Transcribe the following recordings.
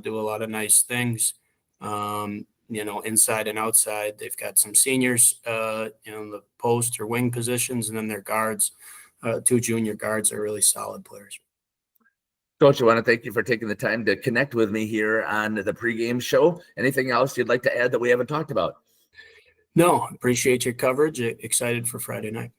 do a lot of nice things, inside and outside. They've got some seniors, the post or wing positions, and then their guards, 2 junior guards are really solid players. Coach, I want to thank you for taking the time to connect with me here on the pregame show. Anything else you'd like to add that we haven't talked about? No, appreciate your coverage. Excited for Friday night.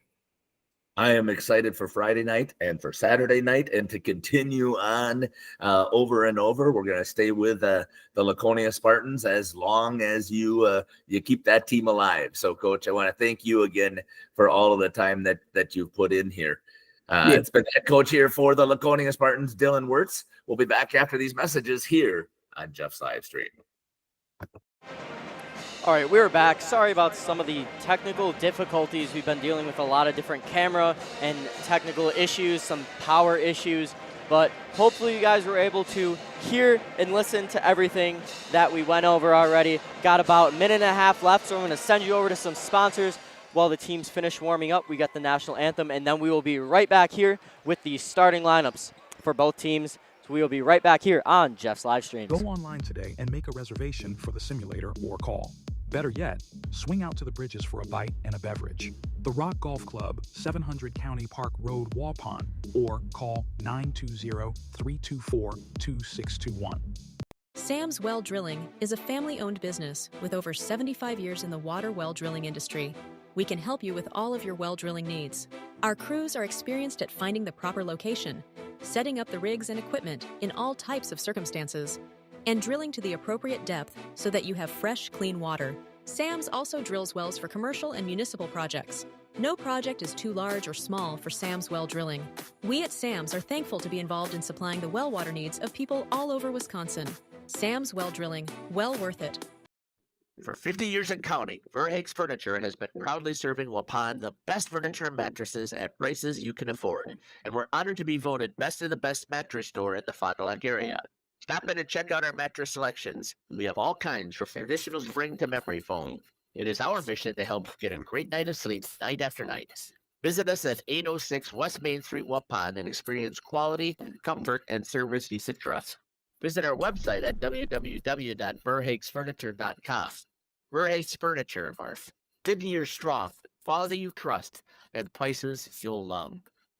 I am excited for Friday night and for Saturday night and to continue on over and over. We're going to stay with the Laconia Spartans as long as you keep that team alive. So, Coach, I want to thank you again for all of the time that you've put in here. It's been head coach here for the Laconia Spartans, Dylan Wirtz. We'll be back after these messages here on Jeff's live stream. All right, we're back. Sorry about some of the technical difficulties. We've been dealing with a lot of different camera and technical issues, some power issues, but hopefully you guys were able to hear and listen to everything that we went over already. Got about a minute and a half left, so I'm going to send you over to some sponsors while the teams finish warming up. We got the national anthem, and then we will be right back here with the starting lineups for both teams. So we will be right back here on Jeff's live stream. Go online today and make a reservation for the simulator or call. Better yet, swing out to the bridges for a bite and a beverage. The Rock Golf Club, 700 County Park Road, Waupun, or call 920-324-2621. Sam's Well Drilling is a family-owned business with over 75 years in the water well drilling industry. We can help you with all of your well drilling needs. Our crews are experienced at finding the proper location, setting up the rigs and equipment in all types of circumstances, and drilling to the appropriate depth so that you have fresh, clean water. Sam's also drills wells for commercial and municipal projects. No project is too large or small for Sam's Well Drilling. We at Sam's are thankful to be involved in supplying the well water needs of people all over Wisconsin. Sam's Well Drilling, well worth it. For 50 years and counting, Verhaeg's Furniture has been proudly serving Waupun the best furniture and mattresses at prices you can afford. And we're honored to be voted best of the best mattress store in the Fond du Lac area. Stop in and check out our mattress selections. We have all kinds from traditional spring to memory foam. It is our mission to help get a great night of sleep night after night. Visit us at 806 West Main Street, Waupun, and experience quality, comfort, and service you should trust. Visit our website at www.verhaegsfurniture.com. Verhaeg's Furniture, 50 years strong, quality you trust, and prices you'll love.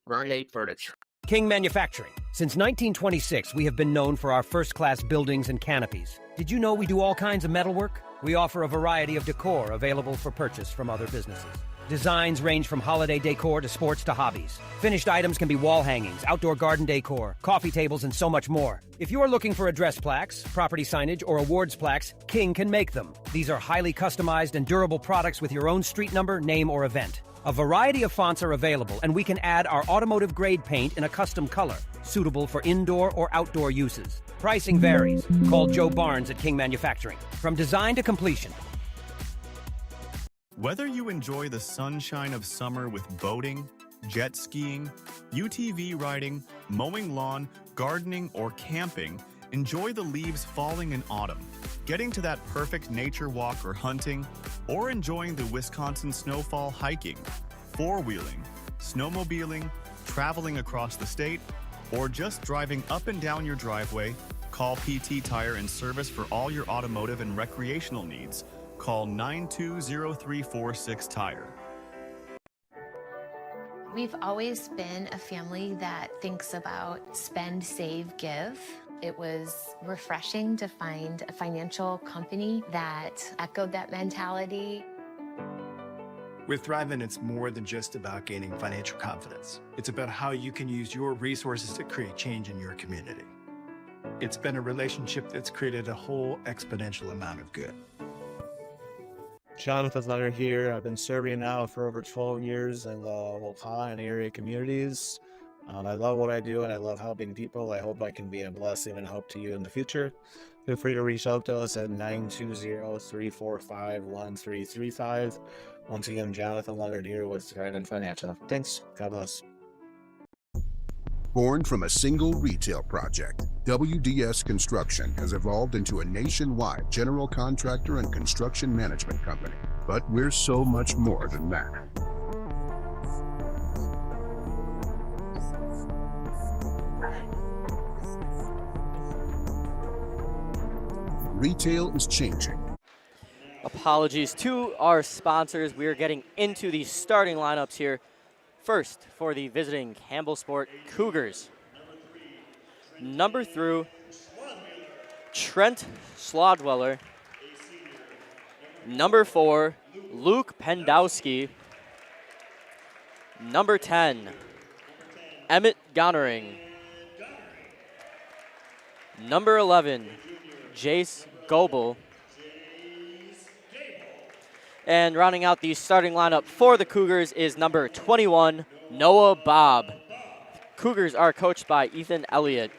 Verhaeg Furniture. King Manufacturing. Since 1926, we have been known for our first-class buildings and canopies. Did you know we do all kinds of metalwork? We offer a variety of decor available for purchase from other businesses. Designs range from holiday decor to sports to hobbies. Finished items can be wall hangings, outdoor garden decor, coffee tables, and so much more. If you are looking for address plaques, property signage, or awards plaques, King can make them. These are highly customized and durable products with your own street number, name, or event. A variety of fonts are available, and we can add our automotive-grade paint in a custom color, suitable for indoor or outdoor uses. Pricing varies. Call Joe Barnes at King Manufacturing. From design to completion. Whether you enjoy the sunshine of summer with boating, jet skiing, UTV riding, mowing lawn, gardening, or camping, enjoy the leaves falling in autumn, getting to that perfect nature walk or hunting, or enjoying the Wisconsin snowfall hiking, four-wheeling, snowmobiling, traveling across the state, or just driving up and down your driveway, call PT Tire and Service for all your automotive and recreational needs. Call 920-346-TIRE. We've always been a family that thinks about spend, save, give. It was refreshing to find a financial company that echoed that mentality. With Thriven, it's more than just about gaining financial confidence. It's about how you can use your resources to create change in your community. It's been a relationship that's created a whole exponential amount of good. Jonathan Leonard here. I've been serving now for over 12 years in the Waupun and area communities. I love what I do and I love helping people. I hope I can be a blessing and help to you in the future. Feel free to reach out to us at 920-345-1335. Once again, Jonathan Leonard here with Trident Financial. Thanks. God bless. Born from a single retail project, WDS Construction has evolved into a nationwide general contractor and construction management company. But we're so much more than that. retail is changing. Apologies to our sponsors. We are getting into the starting lineups here. First, for the visiting Campbellsport Cougars. Number 3, Trent Slodweller. Number 4, Luke Pendowski. Number 10, Emmett Gonnering. Number 11, Jace Goebel. And rounding out the starting lineup for the Cougars is number 21, Noah Bobb. Cougars are coached by Ethan Elliott.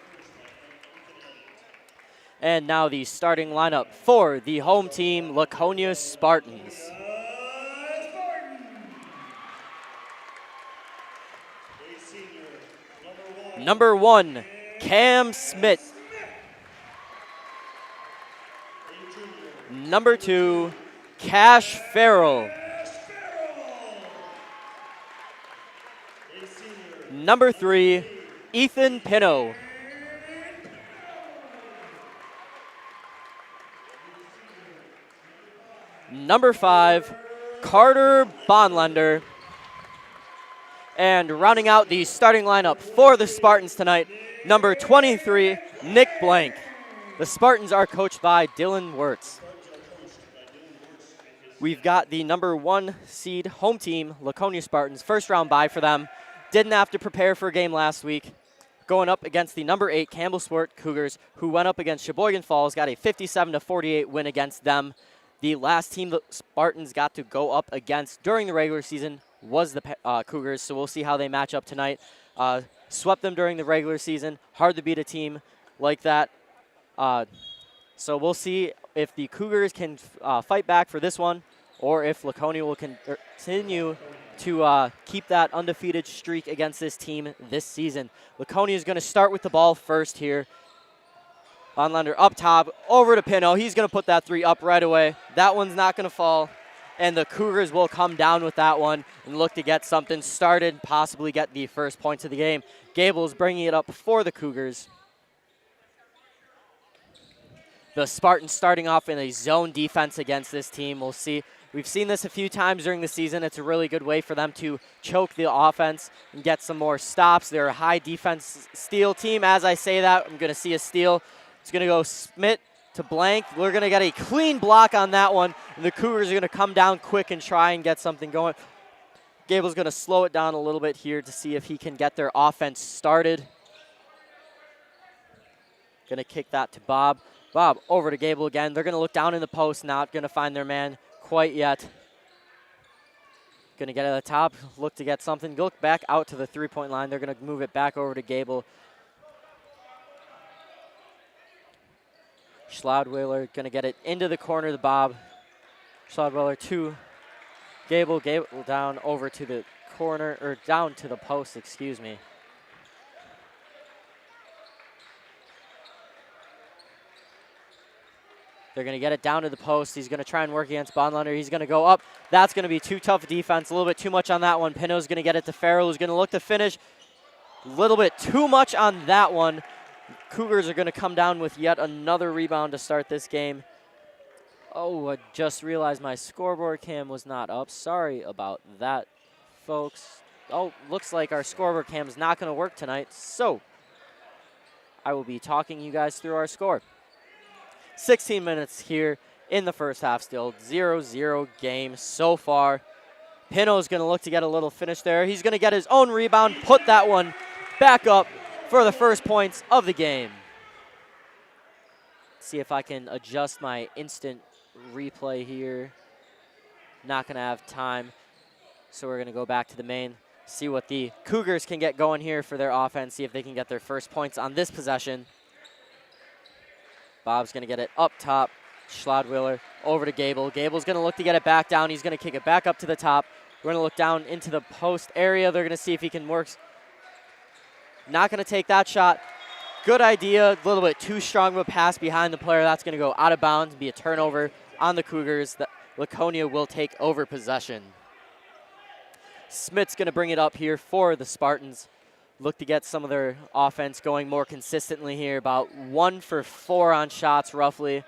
And now the starting lineup for the home team, Laconia Spartans. Number 1, Cam Smith. Number 2, Cash Farrell. Number 3, Ethan Pino. Number 5, Carter Bonlander. And rounding out the starting lineup for the Spartans tonight, number 23, Nick Blank. The Spartans are coached by Dylan Wirtz. We've got the number 1 seed home team, Laconia Spartans, first round bye for them. Didn't have to prepare for a game last week. Going up against the number 8 Campbellsport Cougars, who went up against Sheboygan Falls, got a 57-48 win against them. The last team the Spartans got to go up against during the regular season was the Cougars, so we'll see how they match up tonight. Swept them during the regular season. Hard to beat a team like that. So we'll see if the Cougars can fight back for this one, or if Laconia will continue to keep that undefeated streak against this team this season. Laconia is going to start with the ball first here. Bonlander up top, over to Pino. He's going to put that 3 up right away. That one's not going to fall. And the Cougars will come down with that one and look to get something started, possibly get the first points of the game. Gable's bringing it up for the Cougars. The Spartans starting off in a zone defense against this team. We'll see. We've seen this a few times during the season. It's a really good way for them to choke the offense and get some more stops. They're a high defense steal team. As I say that, I'm going to see a steal. It's going to go Smith to Blank. We're going to get a clean block on that one. And the Cougars are going to come down quick and try and get something going. Gable's going to slow it down a little bit here to see if he can get their offense started. Going to kick that to Bob. Bob over to Gable again. They're going to look down in the post, not going to find their man quite yet. Going to get at the top, look to get something. Look back out to the three-point line. They're going to move it back over to Gable. Schlodweiler going to get it into the corner to Bob. Schlodweiler to Gable. Gable down over to the corner, or down to the post, excuse me. They're going to get it down to the post. He's going to try and work against Bonlander. He's going to go up. That's going to be too tough defense. A little bit too much on that one. Pino's going to get it to Farrell, who's going to look to finish. A little bit too much on that one. Cougars are going to come down with yet another rebound to start this game. Oh, I just realized my scoreboard cam was not up. Sorry about that, folks. Oh, looks like our scoreboard cam is not going to work tonight, so I will be talking you guys through our score. 16 minutes here in the first half still. 0-0 game so far. Pino's going to look to get a little finish there. He's going to get his own rebound, put that one back up for the first points of the game. See if I can adjust my instant replay here. Not going to have time, so we're going to go back to the main. See what the Cougars can get going here for their offense. See if they can get their first points on this possession. Bob's going to get it up top. Schlodweiler over to Gable. Gable's going to look to get it back down. He's going to kick it back up to the top. We're going to look down into the post area. They're going to see if he can work. Not going to take that shot. Good idea. A little bit too strong of a pass behind the player. That's going to go out of bounds and be a turnover on the Cougars. Laconia will take over possession. Smith's going to bring it up here for the Spartans. Look to get some of their offense going more consistently here. About 1 for 4 on shots, roughly.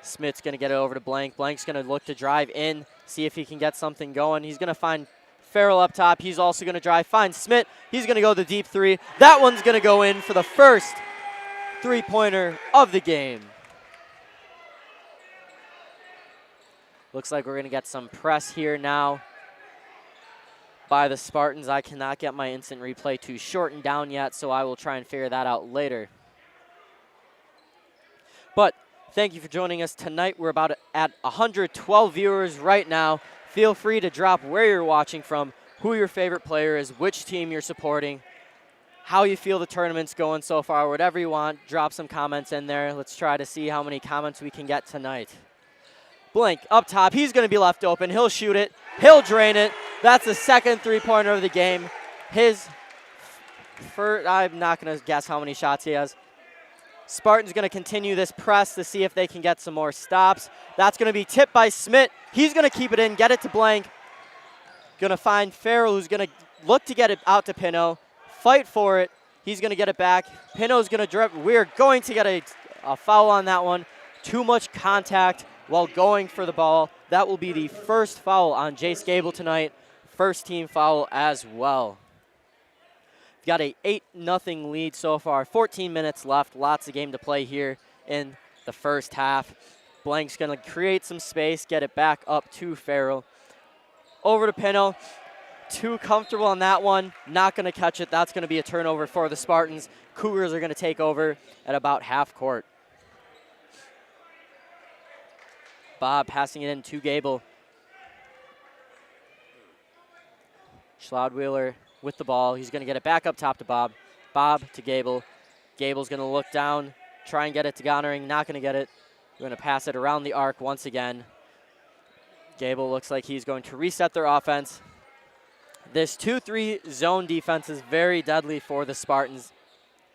Smith's going to get it over to Blank. Blank's going to look to drive in, see if he can get something going. He's going to find Farrell up top. He's also going to drive, find Smith. He's going to go the deep three. That one's going to go in for the first three-pointer of the game. Looks like we're going to get some press here now by the Spartans. I cannot get my instant replay to shorten down yet, so I will try and figure that out later. But thank you for joining us tonight. We're about at 112 viewers right now. Feel free to drop where you're watching from, who your favorite player is, which team you're supporting, how you feel the tournament's going so far, whatever you want. Drop some comments in there. Let's try to see how many comments we can get tonight. Blank up top. He's going to be left open. He'll shoot it. He'll drain it. That's the second three-pointer of the game. I'm not going to guess how many shots he has. Spartans going to continue this press to see if they can get some more stops. That's going to be tipped by Smith. He's going to keep it in, get it to Blank. Going to find Farrell, who's going to look to get it out to Pino. Fight for it. He's going to get it back. Pino's going to drip. We're going to get a foul on that one. Too much contact while going for the ball. That will be the first foul on Jace Gable tonight. First team foul as well. We've got a 8-0 lead so far. 14 minutes left. Lots of game to play here in the first half. Blank's going to create some space, get it back up to Farrell. Over to Pino. Too comfortable on that one. Not going to catch it. That's going to be a turnover for the Spartans. Cougars are going to take over at about half court. Bob passing it in to Gable. Schlodwheeler with the ball. He's going to get it back up top to Bob. Bob to Gable. Gable's going to look down, try and get it to Gonnering. Not going to get it. We're going to pass it around the arc once again. Gable looks like he's going to reset their offense. This 2-3 zone defense is very deadly for the Spartans.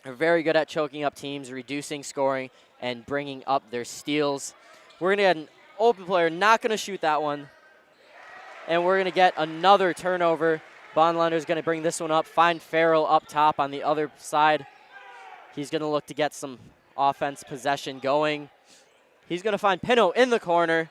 They're very good at choking up teams, reducing scoring, and bringing up their steals. We're going to get an open player, not going to shoot that one. And we're going to get another turnover. Bondlander's going to bring this one up, find Farrell up top on the other side. He's going to look to get some offense possession going. He's going to find Pino in the corner.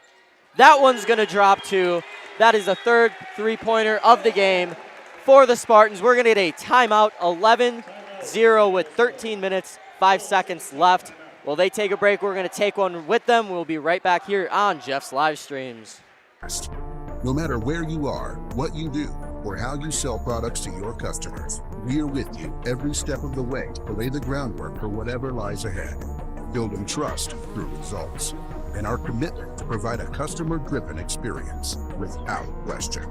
That one's going to drop too. That is the third three-pointer of the game for the Spartans. We're going to get a timeout, 11-0 with 13 minutes, 5 seconds left. While they take a break, we're going to take one with them. We'll be right back here on Jeff's live streams. No matter where you are, what you do, or how you sell products to your customers, we are with you every step of the way to lay the groundwork for whatever lies ahead. Building trust through results, and our commitment to provide a customer-driven experience without question.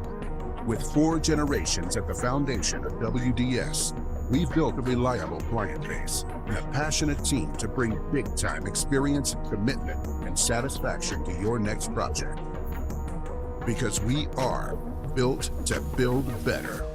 With 4 generations at the foundation of WDS, we've built a reliable client base and a passionate team to bring big-time experience, commitment, and satisfaction to your next project. Because we are built to build better.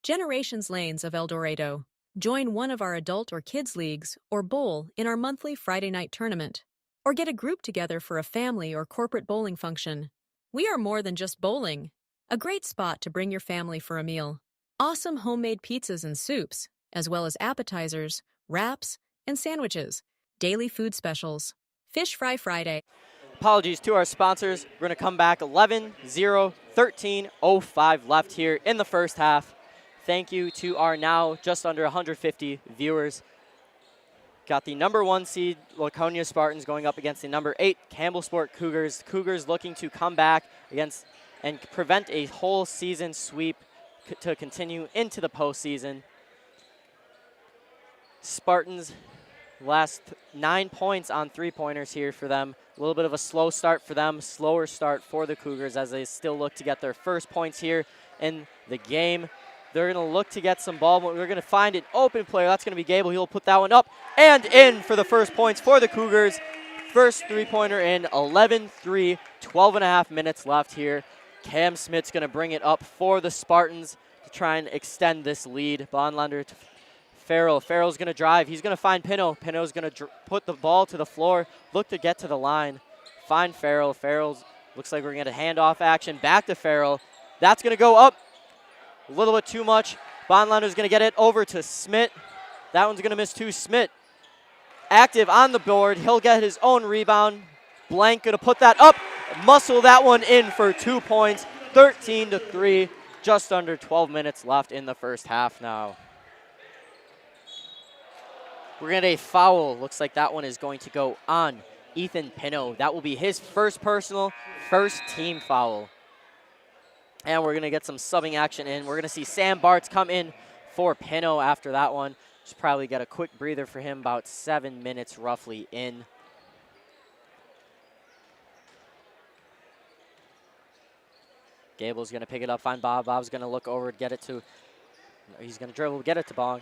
Generations Lanes of El Dorado. Join one of our adult or kids leagues or bowl in our monthly Friday night tournament. Or get a group together for a family or corporate bowling function. We are more than just bowling. A great spot to bring your family for a meal. Awesome homemade pizzas and soups, as well as appetizers, wraps, and sandwiches. Daily food specials. Fish Fry Friday. Apologies to our sponsors. We're going to come back 11-0, 13:05 left here in the first half. Thank you to our now just under 150 viewers. Got the number 1 seed Laconia Spartans going up against the number 8 Campbellsport Cougars. Cougars looking to come back against and prevent a whole season sweep to continue into the postseason. Spartans last 9 points on three-pointers here for them. A little bit of a slow start for them, slower start for the Cougars as they still look to get their first points here in the game. They're going to look to get some ball. We're going to find an open player. That's going to be Gable. He'll put that one up and in for the first points for the Cougars. First three-pointer in, 11-3, 12 and a half minutes left here. Cam Smith's going to bring it up for the Spartans to try and extend this lead. Bondlander to Farrell. Farrell's going to drive. He's going to find Pino. Pino's going to put the ball to the floor, look to get to the line. Find Farrell. Farrell looks like we're going to get a handoff action. Back to Farrell. That's going to go up. A little bit too much. Bondlander's going to get it over to Smith. That one's going to miss too. Smith Active on the board. He'll get his own rebound. Blank going to put that up. Muscle that one in for 2 points. 13-3. Just under 12 minutes left in the first half now. We're going to get a foul. Looks like that one is going to go on Ethan Pino. That will be his first personal, first team foul. And we're going to get some subbing action in. We're going to see Sam Bartz come in for Pino after that one. Just probably get a quick breather for him, about 7 minutes roughly in. Gable's going to pick it up, find Bob. Bob's going to look over, get it to, he's going to dribble, get it to Bong.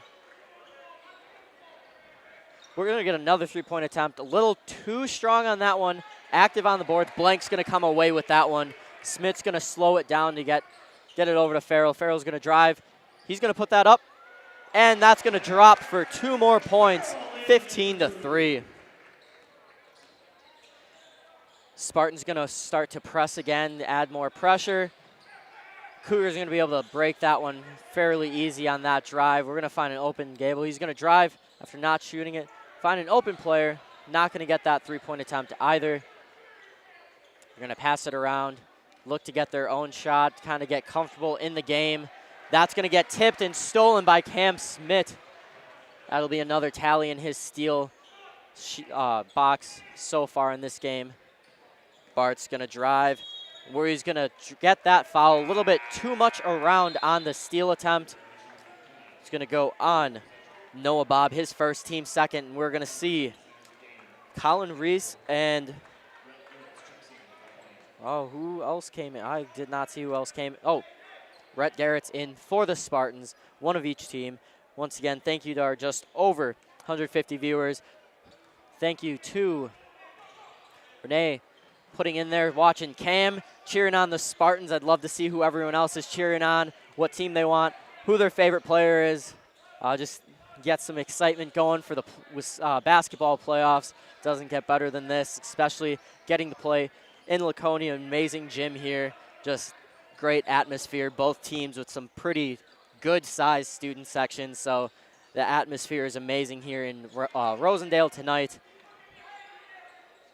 We're going to get another three-point attempt. A little too strong on that one. Active on the board. Blank's going to come away with that one. Smith's going to slow it down to get it over to Farrell. Farrell's going to drive. He's going to put that up, and that's going to drop for 2 more points, 15-3. Spartans going to start to press again, add more pressure. Cougars are going to be able to break that one fairly easy on that drive. We're going to find an open Gable. He's going to drive after not shooting it. Find an open player. Not going to get that three-point attempt either. They're going to pass it around. Look to get their own shot, kind of get comfortable in the game. That's going to get tipped and stolen by Cam Smith. That'll be another tally in his steal box so far in this game. Bart's going to drive, where he's going to get that foul. A little bit too much around on the steal attempt. It's going to go on Noah Bob, his first, team second. And we're going to see Colin Reese and, oh, who else came in? I did not see who else came in. Oh, Rhett Garrett's in for the Spartans, one of each team. Once again, thank you to our just over 150 viewers. Thank you to Renee putting in there, watching Cam, cheering on the Spartans. I'd love to see who everyone else is cheering on, what team they want, who their favorite player is. Just get some excitement going for the basketball playoffs. Doesn't get better than this, especially getting to play in Laconia. Amazing gym here. Just great atmosphere. Both teams with some pretty good-sized student sections. So the atmosphere is amazing here in Rosendale tonight.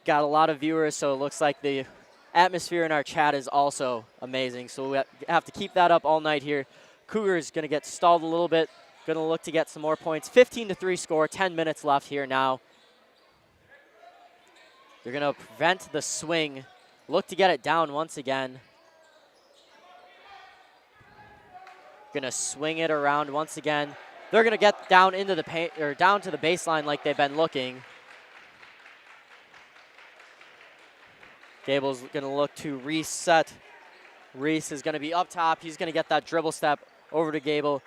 Got a lot of viewers, so it looks like the atmosphere in our chat is also amazing. So we have to keep that up all night here. Cougars going to get stalled a little bit. Going to look to get some more points. 15-3 score, 10 minutes left here now. They're going to prevent the swing. Look to get it down once again. Going to swing it around once again. They're going to get down into the paint, or down to the baseline like they've been looking. Gable's going to look to reset. Reese is going to be up top. He's going to get that dribble step over to Gable.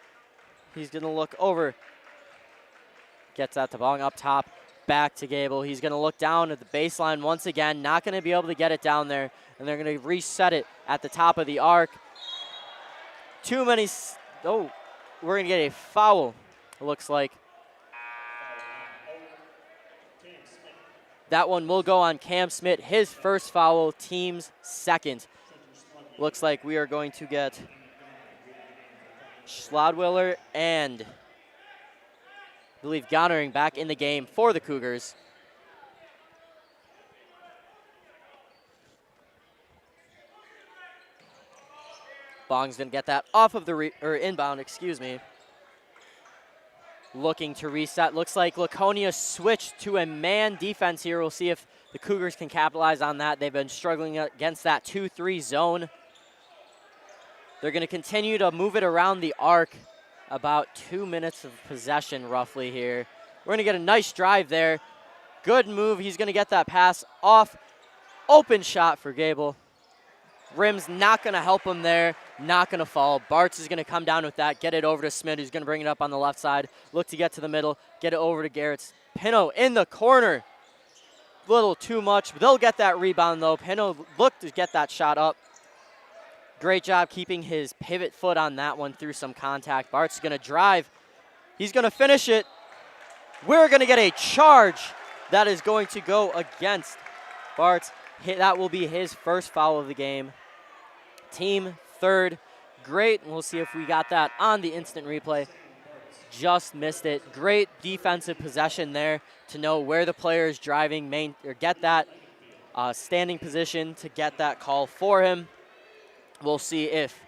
He's going to look over. Gets that to Bong up top. Back to Gable. He's going to look down at the baseline once again. Not going to be able to get it down there. And they're going to reset it at the top of the arc. Too many. Oh, we're going to get a foul, it looks like. That one will go on Cam Smith, his first foul, team's second. Looks like we are going to get Schlodwiller and I believe Gonnering back in the game for the Cougars. Bong's going to get that off of the inbound, excuse me. Looking to reset. Looks like Laconia switched to a man defense here. We'll see if the Cougars can capitalize on that. They've been struggling against that 2-3 zone. They're going to continue to move it around the arc. About 2 minutes of possession roughly here. We're going to get a nice drive there. Good move. He's going to get that pass off. Open shot for Gable. Rim's not going to help him there. Not going to fall. Bartz is going to come down with that. Get it over to Smith, who's going to bring it up on the left side. Look to get to the middle. Get it over to Garrett's. Pino in the corner. Little too much. They'll get that rebound, though. Pino looked to get that shot up. Great job keeping his pivot foot on that one through some contact. Bart's going to drive. He's going to finish it. We're going to get a charge that is going to go against Bartz. That will be his first foul of the game. Team third. Great. We'll see if we got that on the instant replay. just missed it. Great defensive possession there to know where the player is driving, or get that standing position to get that call for him. We'll see if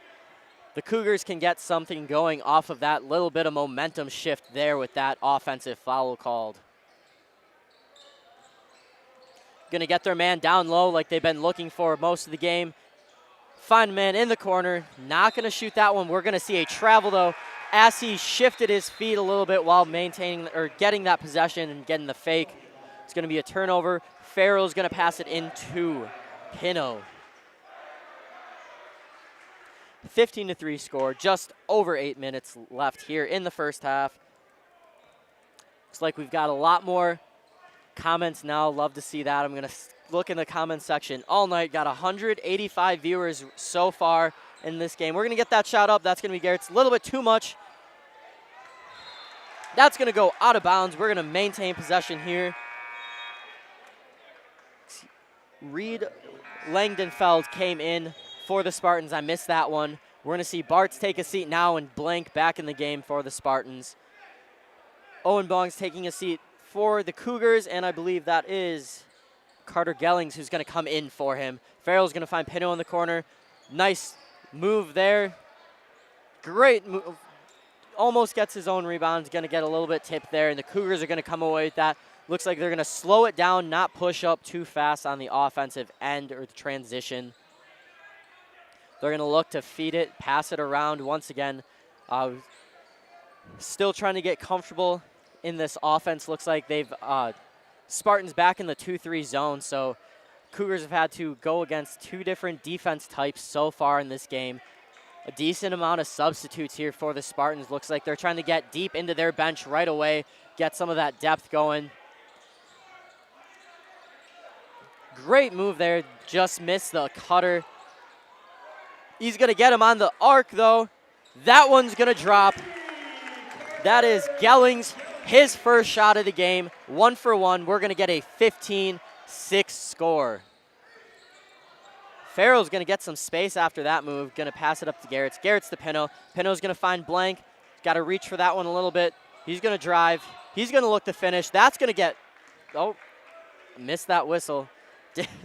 the Cougars can get something going off of that little bit of momentum shift there with that offensive foul called. Going to get their man down low like they've been looking for most of the game. Find a man in the corner. Not going to shoot that one. We're going to see a travel, though, as he shifted his feet a little bit while maintaining or getting that possession and getting the fake. It's going to be a turnover. Farrell's going to pass it into Pino. 15-3 score, just over 8 minutes left here in the first half. Looks like we've got a lot more comments now. Love to see that. I'm going to look in the comments section all night. Got 185 viewers so far in this game. We're going to get that shot up. That's going to be Garrett's. A little bit too much. That's going to go out of bounds. We're going to maintain possession here. Reed Langdenfeld came in for the Spartans. I missed that one. We're going to see Bartz take a seat now and Blank back in the game for the Spartans. Owen Bong's taking a seat for the Cougars, and I believe that is Carter Gellings who's going to come in for him. Farrell's going to find Pino in the corner. Nice move there. Great move. Almost gets his own rebound. He's going to get a little bit tipped there, and the Cougars are going to come away with that. Looks like they're going to slow it down, not push up too fast on the offensive end or the transition. They're going to look to feed it, pass it around once again. Still trying to get comfortable in this offense. Looks like they've Spartans back in the 2-3 zone, so Cougars have had to go against two different defense types so far in this game. A decent amount of substitutes here for the Spartans. Looks like they're trying to get deep into their bench right away, get some of that depth going. Great move there, just missed the cutter. He's going to get him on the arc, though. That one's going to drop. That is Gellings, his first shot of the game. 1 for 1. We're going to get a 15-6 score. Farrell's going to get some space after that move. Going to pass it up to Garrett's. Garrett's to Pino. Pino's going to find Blank. Got to reach for that one a little bit. He's going to drive. He's going to look to finish. That's going to get, oh, missed that whistle.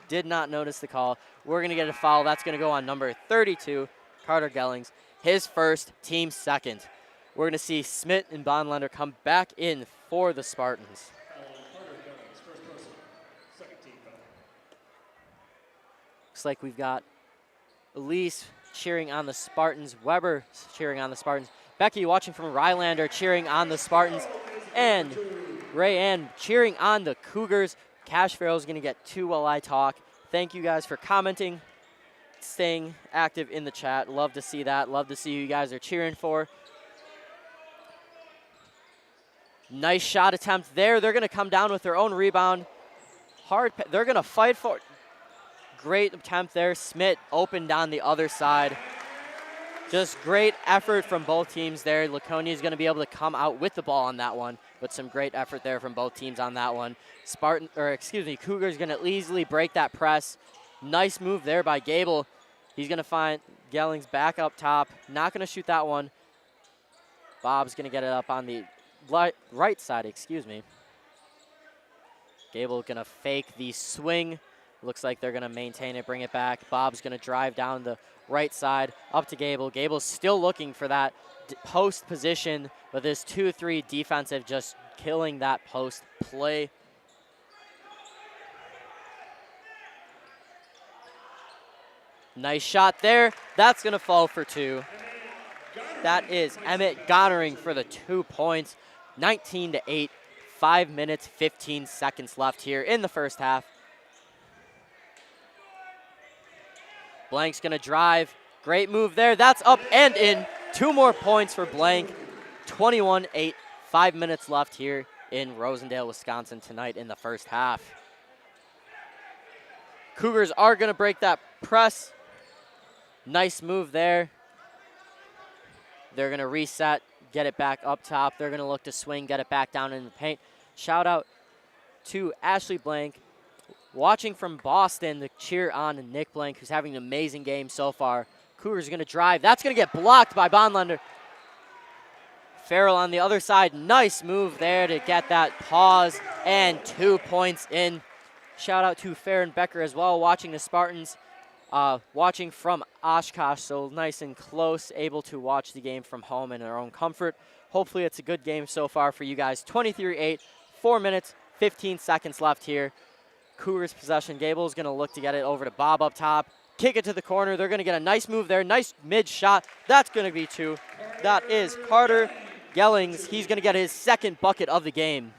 Did not notice the call. We're going to get a foul. That's going to go on number 32, Carter Gellings. His first, team second. We're going to see Smith and Bondlander come back in for the Spartans. Looks like we've got Elise cheering on the Spartans, Weber cheering on the Spartans, Becky watching from Rylander cheering on the Spartans, and Rayanne cheering on the Cougars. Cash Farrell is going to get 2 while I talk. Thank you guys for commenting, staying active in the chat. Love to see that. Love to see who you guys are cheering for. Nice shot attempt there. They're going to come down with their own rebound. They're going to fight for it. Great attempt there. Smith opened on the other side. Just great effort from both teams there. Laconia is going to be able to come out with the ball on that one, but some great effort there from both teams on that one. Cougars going to easily break that press. Nice move there by Gable. He's going to find Gellings back up top. Not going to shoot that one. Bob's going to get it up on the right side, Gable going to fake the swing. Looks like they're going to maintain it, bring it back. Bob's going to drive down the right side up to Gable. Gable's still looking for that post position, but this 2-3 defensive just killing that post play. Nice shot there. That's going to fall for 2. That is Emmett Goddering for the 2 points. 19-8, 5 minutes, 15 seconds left here in the first half. Blank's going to drive. Great move there. That's up and in. 2 more points for Blank. 21-8, 5 minutes left here in Rosendale, Wisconsin tonight in the first half. Cougars are going to break that press. Nice move there. They're going to reset, get it back up top. They're going to look to swing, get it back down in the paint. Shout out to Ashley Blank, watching from Boston, to cheer on Nick Blank, who's having an amazing game so far. Cougars are going to drive. That's going to get blocked by Bondlander. Farrell on the other side. Nice move there to get that pause and 2 points in. Shout out to Farron Becker as well, watching the Spartans, watching from Oshkosh, so nice and close, able to watch the game from home in their own comfort. Hopefully it's a good game so far for you guys. 23-8, 4 minutes, 15 seconds left here. Cougars possession. Gable's going to look to get it over to Bob up top. Kick it to the corner. They're going to get a nice move there. Nice mid shot. That's going to be 2. That is Carter Gellings. He's going to get his second bucket of the game.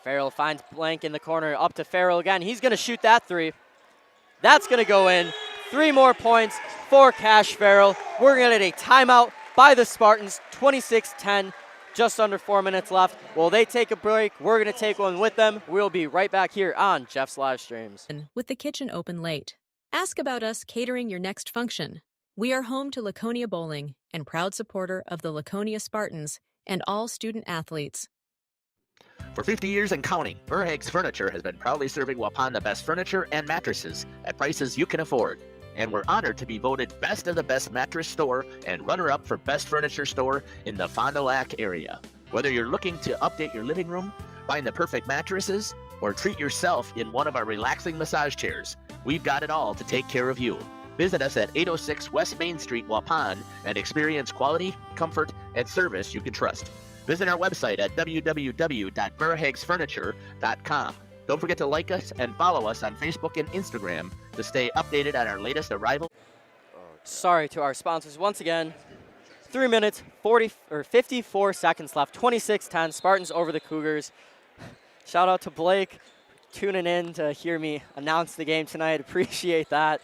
Farrell finds Blank in the corner. Up to Farrell again. He's going to shoot that 3. That's going to go in. 3 more points for Cash Farrell. We're going to get a timeout by the Spartans. 26-10. Just under 4 minutes left. While they take a break, we're going to take one with them. We'll be right back here on Jeff's Live Streams. With the kitchen open late. Ask about us catering your next function. We are home to Laconia Bowling and proud supporter of the Laconia Spartans and all student athletes. For 50 years and counting, Verhaeg's Furniture has been proudly serving Waupun the best furniture and mattresses at prices you can afford. And we're honored to be voted Best of the Best Mattress Store and runner-up for Best Furniture Store in the Fond du Lac area. Whether you're looking to update your living room, find the perfect mattresses, or treat yourself in one of our relaxing massage chairs, we've got it all to take care of you. Visit us at 806 West Main Street, Waupun, and experience quality, comfort, and service you can trust. Visit our website at www.verhaegsfurniture.com. Don't forget to like us and follow us on Facebook and Instagram to stay updated on our latest arrival. Sorry to our sponsors once again. 3 minutes, 54 seconds left. 26-10, Spartans over the Cougars. Shout out to Blake tuning in to hear me announce the game tonight. Appreciate that.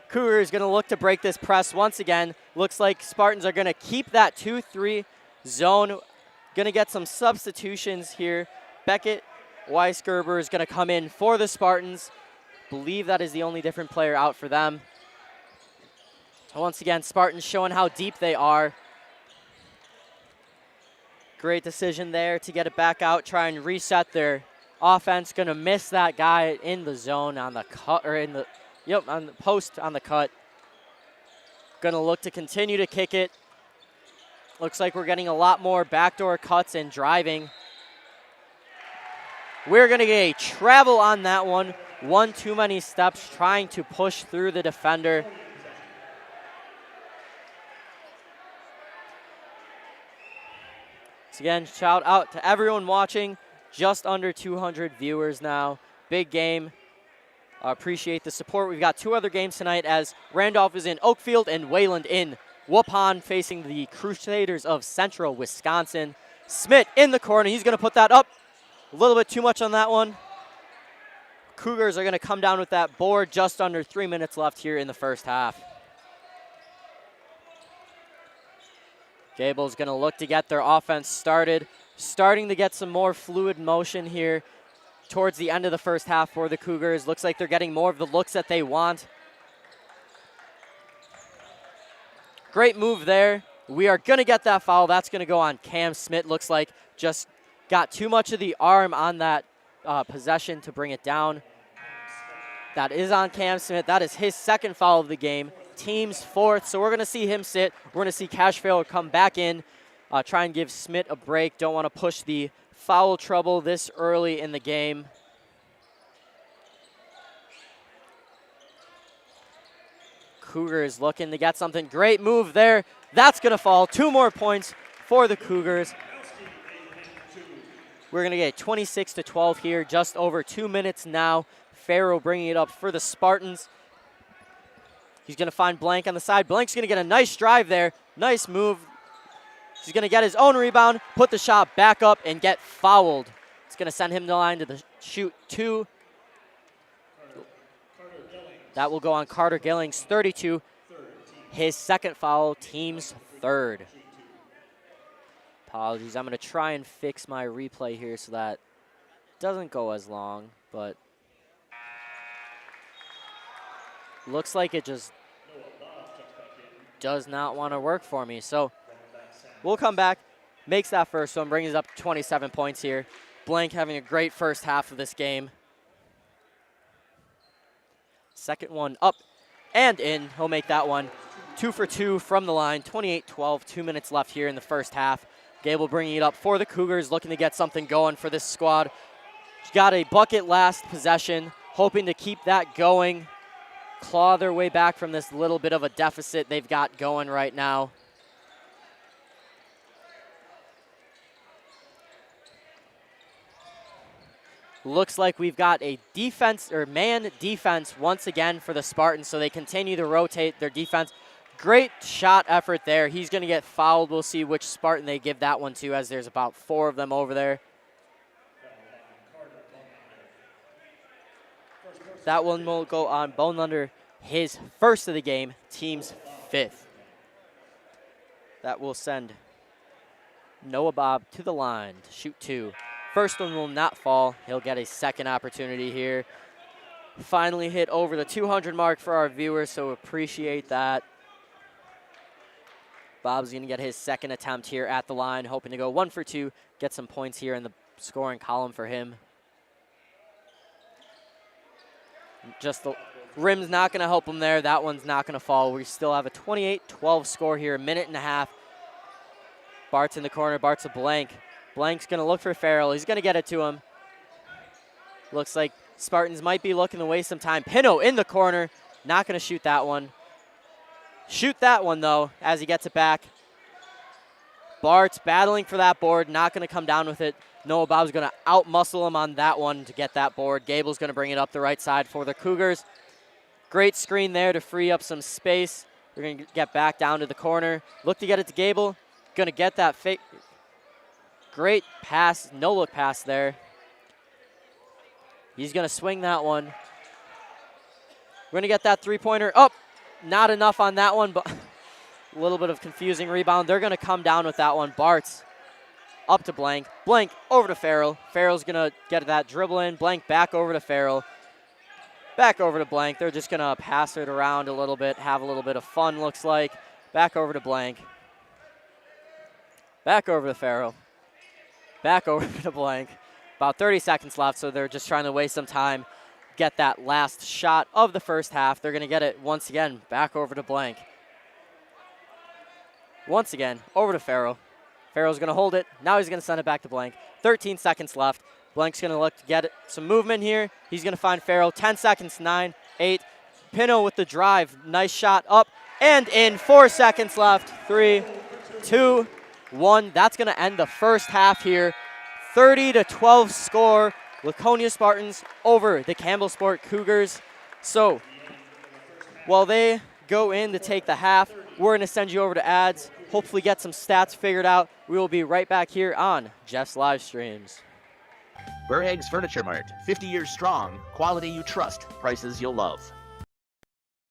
Cougars going to look to break this press once again. Looks like Spartans are going to keep that 2-3 zone. Going to get some substitutions here. Beckett Weisgerber is going to come in for the Spartans. Believe that is the only different player out for them. Once again, Spartans showing how deep they are. Great decision there to get it back out, try and reset their offense. Going to miss that guy in the zone on the cut, or on the post on the cut. Going to look to continue to kick it. Looks like we're getting a lot more backdoor cuts and driving. We're going to get a travel on that one. One too many steps trying to push through the defender. So again, shout out to everyone watching. Just under 200 viewers now. Big game. Appreciate the support. We've got 2 other games tonight as Randolph is in Oakfield and Wayland in Waupun facing the Crusaders of Central Wisconsin. Smith in the corner. He's going to put that up. A little bit too much on that one. Cougars are going to come down with that board. Just under 3 minutes left here in the first half. Gable's going to look to get their offense started. Starting to get some more fluid motion here towards the end of the first half for the Cougars. Looks like they're getting more of the looks that they want. Great move there. We are going to get that foul. That's going to go on Cam Smith. Looks like just got too much of the arm on that possession to bring it down. That is on Cam Smith. That is his second foul of the game. Team's 4th, so we're going to see him sit. We're going to see Cash Farrell come back in, try and give Smith a break. Don't want to push the foul trouble this early in the game. Cougars looking to get something. Great move there. That's going to fall. 2 more points for the Cougars. We're going to get 26-12 here, just over 2 minutes now. Farrell bringing it up for the Spartans. He's going to find Blank on the side. Blank's going to get a nice drive there. Nice move. He's going to get his own rebound, put the shot back up, and get fouled. It's going to send him to the line to the shoot 2. That will go on Carter Gillings, 32. His second foul, team's 3rd. Apologies. I'm going to try and fix my replay here so that it doesn't go as long, but looks like it just does not want to work for me. So we'll come back, makes that first one, brings it up to 27 points here. Blank having a great first half of this game. Second one up and in. He'll make that one. 2 for 2 from the line, 28-12, 2 minutes left here in the first half. Gable bringing it up for the Cougars, looking to get something going for this squad. Got a bucket last possession, hoping to keep that going, claw their way back from this little bit of a deficit they've got going right now. Looks like we've got a defense or man defense once again for the Spartans, so they continue to rotate their defense. Great shot effort there. He's going to get fouled. We'll see which Spartan they give that one to, as there's about 4 of them over there. That one will go on Bonelander, his first of the game, team's 5th. That will send Noah Bob to the line to shoot 2. First one will not fall. He'll get a second opportunity here. Finally hit over the 200 mark for our viewers, so appreciate that. Bob's going to get his second attempt here at the line, hoping to go 1 for 2, get some points here in the scoring column for him. Just the rim's not going to help him there. That one's not going to fall. We still have a 28-12 score here, a minute and a half. Bart's in the corner. Bart's a blank. Blank's going to look for Farrell. He's going to get it to him. Looks like Spartans might be looking to waste some time. Pino in the corner. Not going to shoot that one. Shoot that one, though, as he gets it back. Bart's battling for that board. Not going to come down with it. Noah Bob's going to out-muscle him on that one to get that board. Gable's going to bring it up the right side for the Cougars. Great screen there to free up some space. They're going to get back down to the corner. Look to get it to Gable. Going to get that fake. Great pass, no-look pass there. He's going to swing that one. We're going to get that three-pointer. Oh, not enough on that one, but a little bit of confusing rebound. They're going to come down with that one. Bart's up to Blank. Blank over to Farrell. Farrell's going to get that dribble in. Blank back over to Farrell. Back over to Blank. They're just going to pass it around a little bit, have a little bit of fun, looks like. Back over to Blank. Back over to Farrell. Back over to Blank. About 30 seconds left, so they're just trying to waste some time, get that last shot of the first half. They're going to get it once again back over to Blank. Once again, over to Farrell. Farrell's going to hold it. Now he's going to send it back to Blank. 13 seconds left. Blank's going to look to get it, some movement here. He's going to find Farrell. 10 seconds, 9, 8. Pino with the drive. Nice shot up and in. 4 seconds left. 3, 2, 1. That's going to end the first half here. 30-12 score. Laconia Spartans over the Campbellsport Cougars. So while they go in to take the half, we're going to send you over to ads, hopefully get some stats figured out. We will be right back here on Jeff's live streams. Burhags Furniture Mart, 50 years strong, quality you trust, prices you'll love.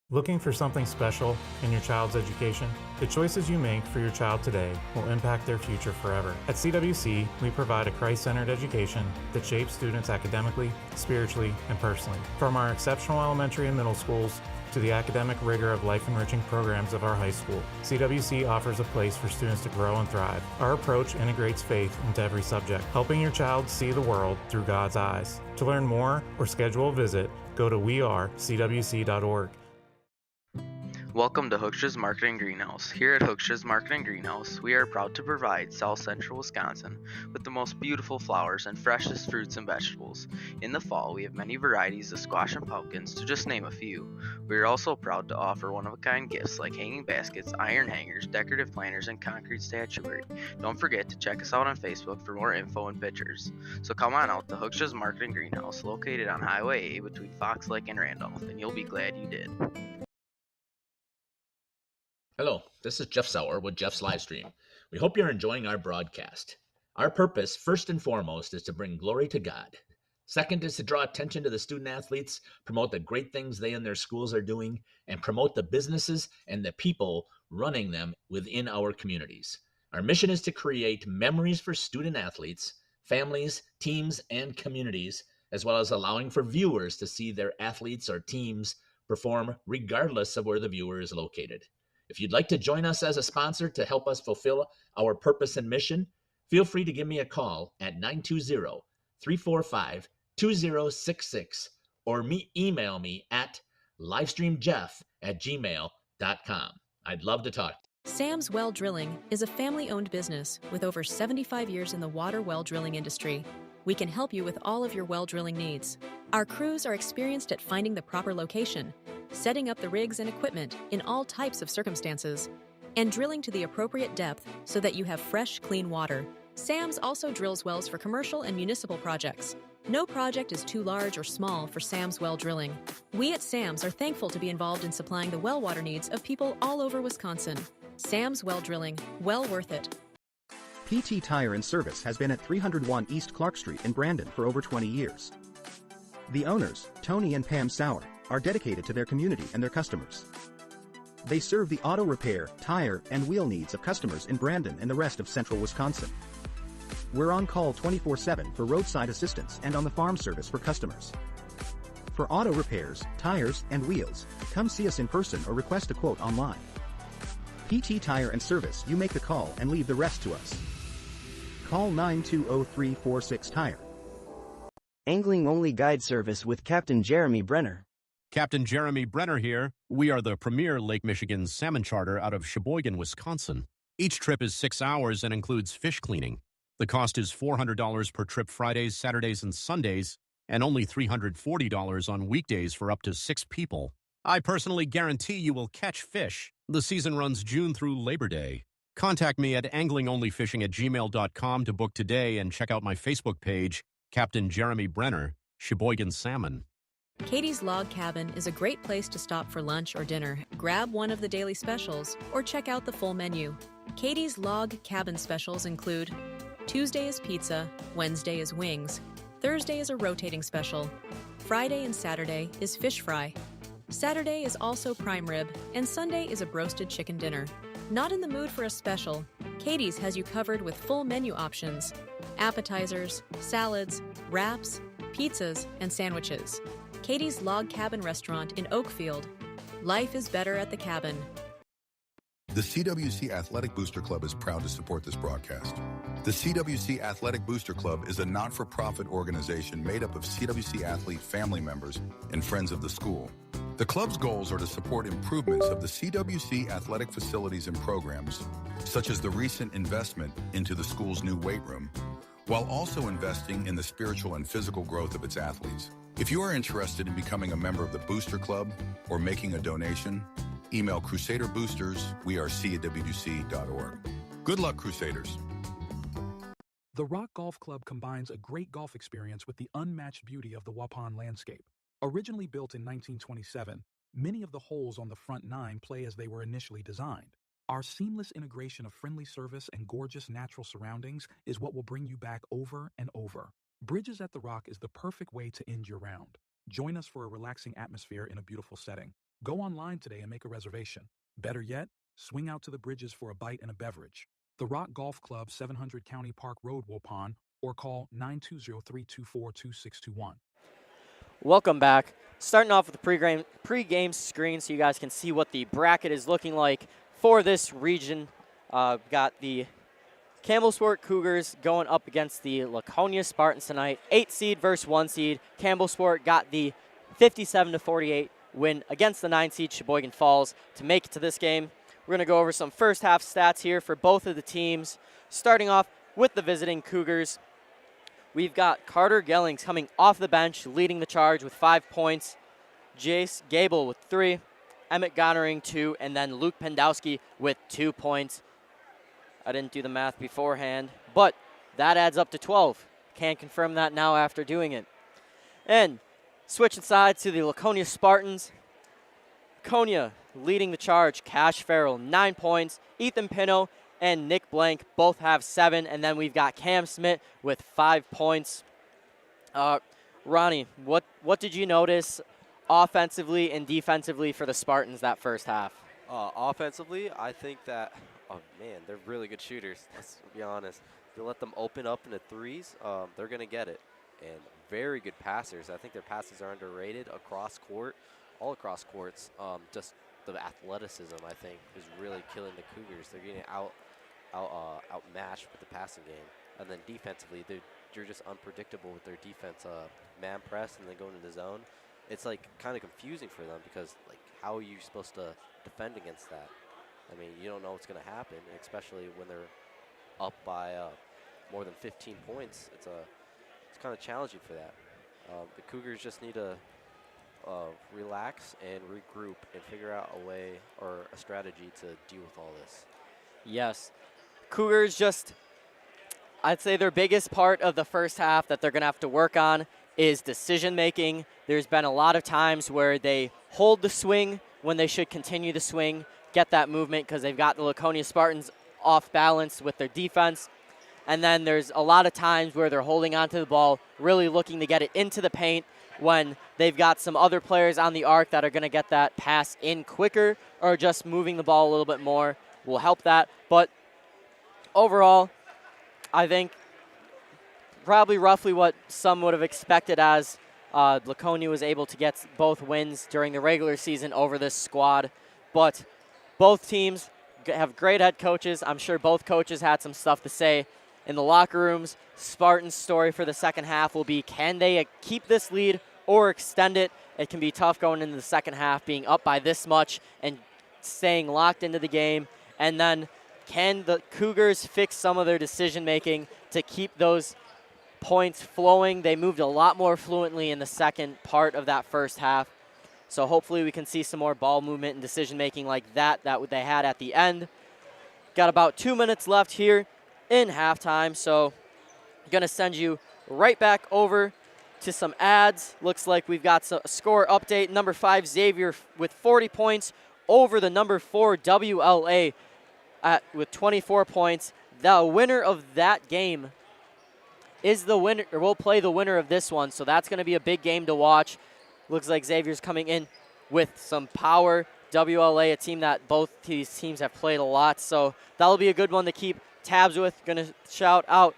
Looking for something special in your child's education? The choices you make for your child today will impact their future forever. At CWC, we provide a Christ-centered education that shapes students academically, spiritually, and personally. From our exceptional elementary and middle schools to the academic rigor of life-enriching programs of our high school, CWC offers a place for students to grow and thrive. Our approach integrates faith into every subject, helping your child see the world through God's eyes. To learn more or schedule a visit, go to wearecwc.org. Welcome to Hooksha's Marketing Greenhouse. Here at Hooksha's Marketing Greenhouse, we are proud to provide South Central Wisconsin with the most beautiful flowers and freshest fruits and vegetables. In the fall, we have many varieties of squash and pumpkins, to just name a few. We are also proud to offer one-of-a-kind gifts like hanging baskets, iron hangers, decorative planters, and concrete statuary. Don't forget to check us out on Facebook for more info and pictures. So come on out to Hooksha's Marketing Greenhouse, located on Highway A between Fox Lake and Randolph, and you'll be glad you did. Hello, this is Jeff Sauer with Jeff's Livestream. We hope you're enjoying our broadcast. Our purpose, first and foremost, is to bring glory to God. Second is to draw attention to the student athletes, promote the great things they and their schools are doing, and promote the businesses and the people running them within our communities. Our mission is to create memories for student athletes, families, teams, and communities, as well as allowing for viewers to see their athletes or teams perform regardless of where the viewer is located. If you'd like to join us as a sponsor to help us fulfill our purpose and mission, feel free to give me a call at 920-345-2066 or email me at livestreamjeff@gmail.com. I'd love to talk. Sam's Well Drilling is a family-owned business with over 75 years in the water well drilling industry. We can help you with all of your well drilling needs. Our crews are experienced at finding the proper location, setting up the rigs and equipment in all types of circumstances, and drilling to the appropriate depth so that you have fresh, clean water. Sam's also drills wells for commercial and municipal projects. No project is too large or small for Sam's Well Drilling. We at Sam's are thankful to be involved in supplying the well water needs of people all over Wisconsin. Sam's Well Drilling, well worth it. PT Tire and Service has been at 301 East Clark Street in Brandon for over 20 years. The owners, Tony and Pam Sauer, are dedicated to their community and their customers. They serve the auto repair, tire, and wheel needs of customers in Brandon and the rest of central Wisconsin. We're on call 24/7 for roadside assistance and on the farm service for customers. For auto repairs, tires, and wheels, come see us in person or request a quote online. PT Tire and Service, you make the call and leave the rest to us. Call 920-346-TIRE. Angling-only guide service with Captain Jeremy Brenner. Captain Jeremy Brenner here. We are the premier Lake Michigan salmon charter out of Sheboygan, Wisconsin. Each trip is 6 hours and includes fish cleaning. The cost is $400 per trip Fridays, Saturdays, and Sundays, and only $340 on weekdays for up to 6 people. I personally guarantee you will catch fish. The season runs June through Labor Day. Contact me at anglingonlyfishing@gmail.com to book today and check out my Facebook page, Captain Jeremy Brenner, Sheboygan Salmon. Katie's Log Cabin is a great place to stop for lunch or dinner. Grab one of the daily specials or check out the full menu. Katie's Log Cabin specials include Tuesday is pizza, Wednesday is wings, Thursday is a rotating special, Friday and Saturday is fish fry. Saturday is also prime rib, and Sunday is a broasted chicken dinner. Not in the mood for a special? Katie's has you covered with full menu options, appetizers, salads, wraps, pizzas, and sandwiches. Katie's Log Cabin Restaurant in Oakfield. Life is better at the cabin. The CWC Athletic Booster Club is proud to support this broadcast. The CWC Athletic Booster Club is a not-for-profit organization made up of CWC athlete family members and friends of the school. The club's goals are to support improvements of the CWC athletic facilities and programs, such as the recent investment into the school's new weight room, while also investing in the spiritual and physical growth of its athletes. If you are interested in becoming a member of the Booster Club or making a donation, email crusaderboosters@wrcwc.org. Good luck, Crusaders. The Rock Golf Club combines a great golf experience with the unmatched beauty of the Waupun landscape. Originally built in 1927, many of the holes on the front nine play as they were initially designed. Our seamless integration of friendly service and gorgeous natural surroundings is what will bring you back over and over. Bridges at the Rock is the perfect way to end your round. Join us for a relaxing atmosphere in a beautiful setting. Go online today and make a reservation. Better yet, swing out to the Bridges for a bite and a beverage. The Rock Golf Club, 700 County Park Road, Waupun, or call 920-324-2621. Welcome back. Starting off with the pregame screen so you guys can see what the bracket is looking like for this region. Got the Campbellsport Cougars going up against the Laconia Spartans tonight. 8 seed versus 1 seed. Campbellsport got the 57-48 win against the 9 seed Sheboygan Falls to make it to this game. We're going to go over some first half stats here for both of the teams. Starting off with the visiting Cougars, we've got Carter Gellings coming off the bench, leading the charge with 5 points. Jace Gable with 3, Emmett Gonnering 2, and then Luke Pendowski with 2 points. I didn't do the math beforehand, but that adds up to 12. Can't confirm that now after doing it. And switching sides to the Laconia Spartans. Laconia leading the charge, Cash Farrell, 9 points. Ethan Pino and Nick Blank both have 7. And then we've got Cam Smith with 5 points. Ronnie, what did you notice offensively and defensively for the Spartans that first half? Offensively, I think that, oh man, they're really good shooters. Let's be honest. If you let them open up into threes, they're going to get it. And very good passers. I think their passes are underrated across court, all across courts. Just the athleticism, I think, is really killing the Cougars. They're getting outmatched with the passing game. And then defensively, they're just unpredictable with their defense. Man press and then going into the zone. It's like kind of confusing for them because like how are you supposed to defend against that? I mean, you don't know what's going to happen, especially when they're up by more than 15 points. It's kind of challenging for that. The Cougars just need to relax and regroup and figure out a way or a strategy to deal with all this. Yes. Cougars just, I'd say their biggest part of the first half that they're going to have to work on is decision making. There's been a lot of times where they hold the swing when they should continue the swing, get that movement because they've got the Laconia Spartans off balance with their defense. And then there's a lot of times where they're holding onto the ball, really looking to get it into the paint when they've got some other players on the arc that are going to get that pass in quicker, or just moving the ball a little bit more will help that. But overall, I think probably roughly what some would have expected, as Laconia was able to get both wins during the regular season over this squad. But both teams have great head coaches. I'm sure both coaches had some stuff to say in the locker rooms. Spartans' story for the second half will be, can they keep this lead or extend it? It can be tough going into the second half, being up by this much and staying locked into the game. And then can the Cougars fix some of their decision-making to keep those points flowing? They moved a lot more fluently in the second part of that first half. So hopefully we can see some more ball movement and decision-making like that they had at the end. Got about 2 minutes left here in halftime, so I'm going to send you right back over to some ads. Looks like we've got a score update. Number 5, Xavier with 40 points over the number 4, WLA with 24 points. The winner of that game is the winner, or will play the winner of this one, so that's going to be a big game to watch. Looks like Xavier's coming in with some power. WLA, a team that both these teams have played a lot, so that'll be a good one to keep tabs with. Going to shout out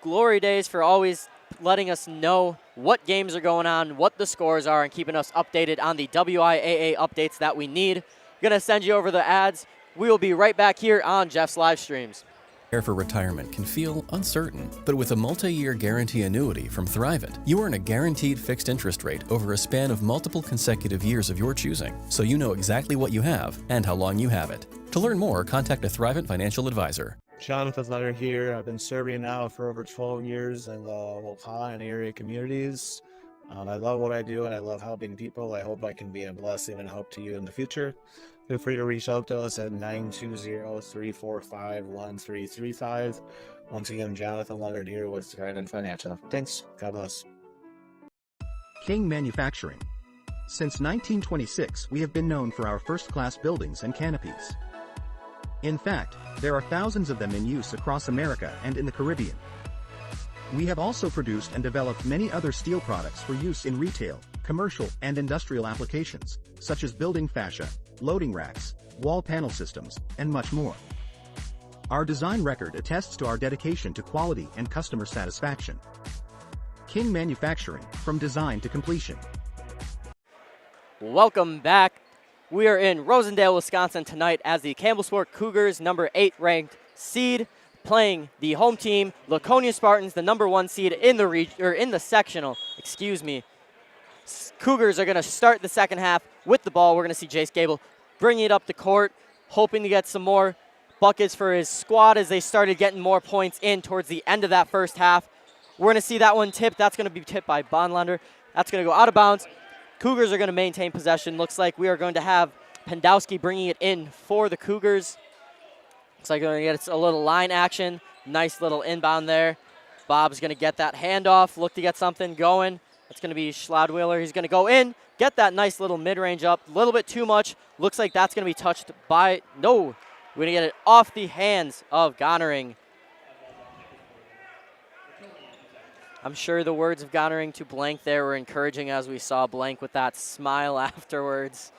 Glory Days for always letting us know what games are going on, what the scores are, and keeping us updated on the WIAA updates that we need. Going to send you over the ads. We will be right back here on Jeff's live streams. Prepare for retirement can feel uncertain, but with a multi-year guarantee annuity from Thrivent, you earn a guaranteed fixed interest rate over a span of multiple consecutive years of your choosing, so you know exactly what you have and how long you have it. To learn more, contact a Thrivent financial advisor. Jonathan Leonard here. I've been serving now for over 12 years in the WIAA and area communities. I love what I do and I love helping people. I hope I can be a blessing and help to you in the future. Feel free to reach out to us at 920-345-1335. Once again, Jonathan Leonard here with Trident Financial. Thanks. God bless. King Manufacturing. Since 1926, we have been known for our first-class buildings and canopies. In fact, there are thousands of them in use across America and in the Caribbean. We have also produced and developed many other steel products for use in retail, commercial, and industrial applications, such as building fascia, loading racks, wall panel systems, and much more. Our design record attests to our dedication to quality and customer satisfaction. King Manufacturing, from design to completion. Welcome back. We are in Rosendale, Wisconsin tonight as the Campbellsport Cougars, number 8 ranked seed, playing the home team, Laconia Spartans, the number 1 seed in the sectional. Cougars are going to start the second half with the ball. We're going to see Jace Gable bringing it up the court, hoping to get some more buckets for his squad as they started getting more points in towards the end of that first half. We're going to see that one tipped. That's going to be tipped by Bondlander. That's going to go out of bounds. Cougars are going to maintain possession. Looks like we are going to have Pendowski bringing it in for the Cougars. Looks like we're going to get a little line action. Nice little inbound there. Bob's going to get that handoff, look to get something going. That's going to be Schlodwheeler. He's going to go in, get that nice little mid-range up. A little bit too much. Looks like that's going to be touched by, no. We're going to get it off the hands of Gonering. I'm sure the words of Gonering to Blank there were encouraging as we saw Blank with that smile afterwards.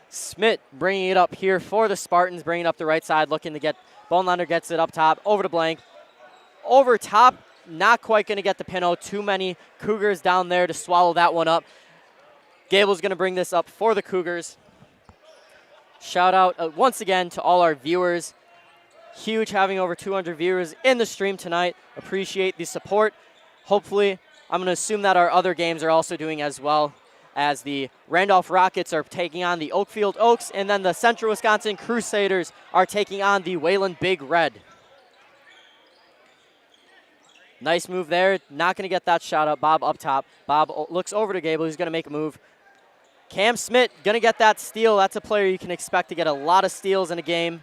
Smith bringing it up here for the Spartans, bringing it up the right side, looking to get, Bonelander gets it up top, over to Blank. Over top, not quite going to get the pinno. Too many Cougars down there to swallow that one up. Gable's going to bring this up for the Cougars. Shout out once again to all our viewers. Huge having over 200 viewers in the stream tonight. Appreciate the support. Hopefully, I'm going to assume that our other games are also doing as well. as the Randolph Rockets are taking on the Oakfield Oaks, and then the Central Wisconsin Crusaders are taking on the Wayland Big Red. Nice move there. Not going to get that shot up. Bob up top. Bob looks over to Gable. He's going to make a move. Cam Smith going to get that steal. That's a player you can expect to get a lot of steals in a game.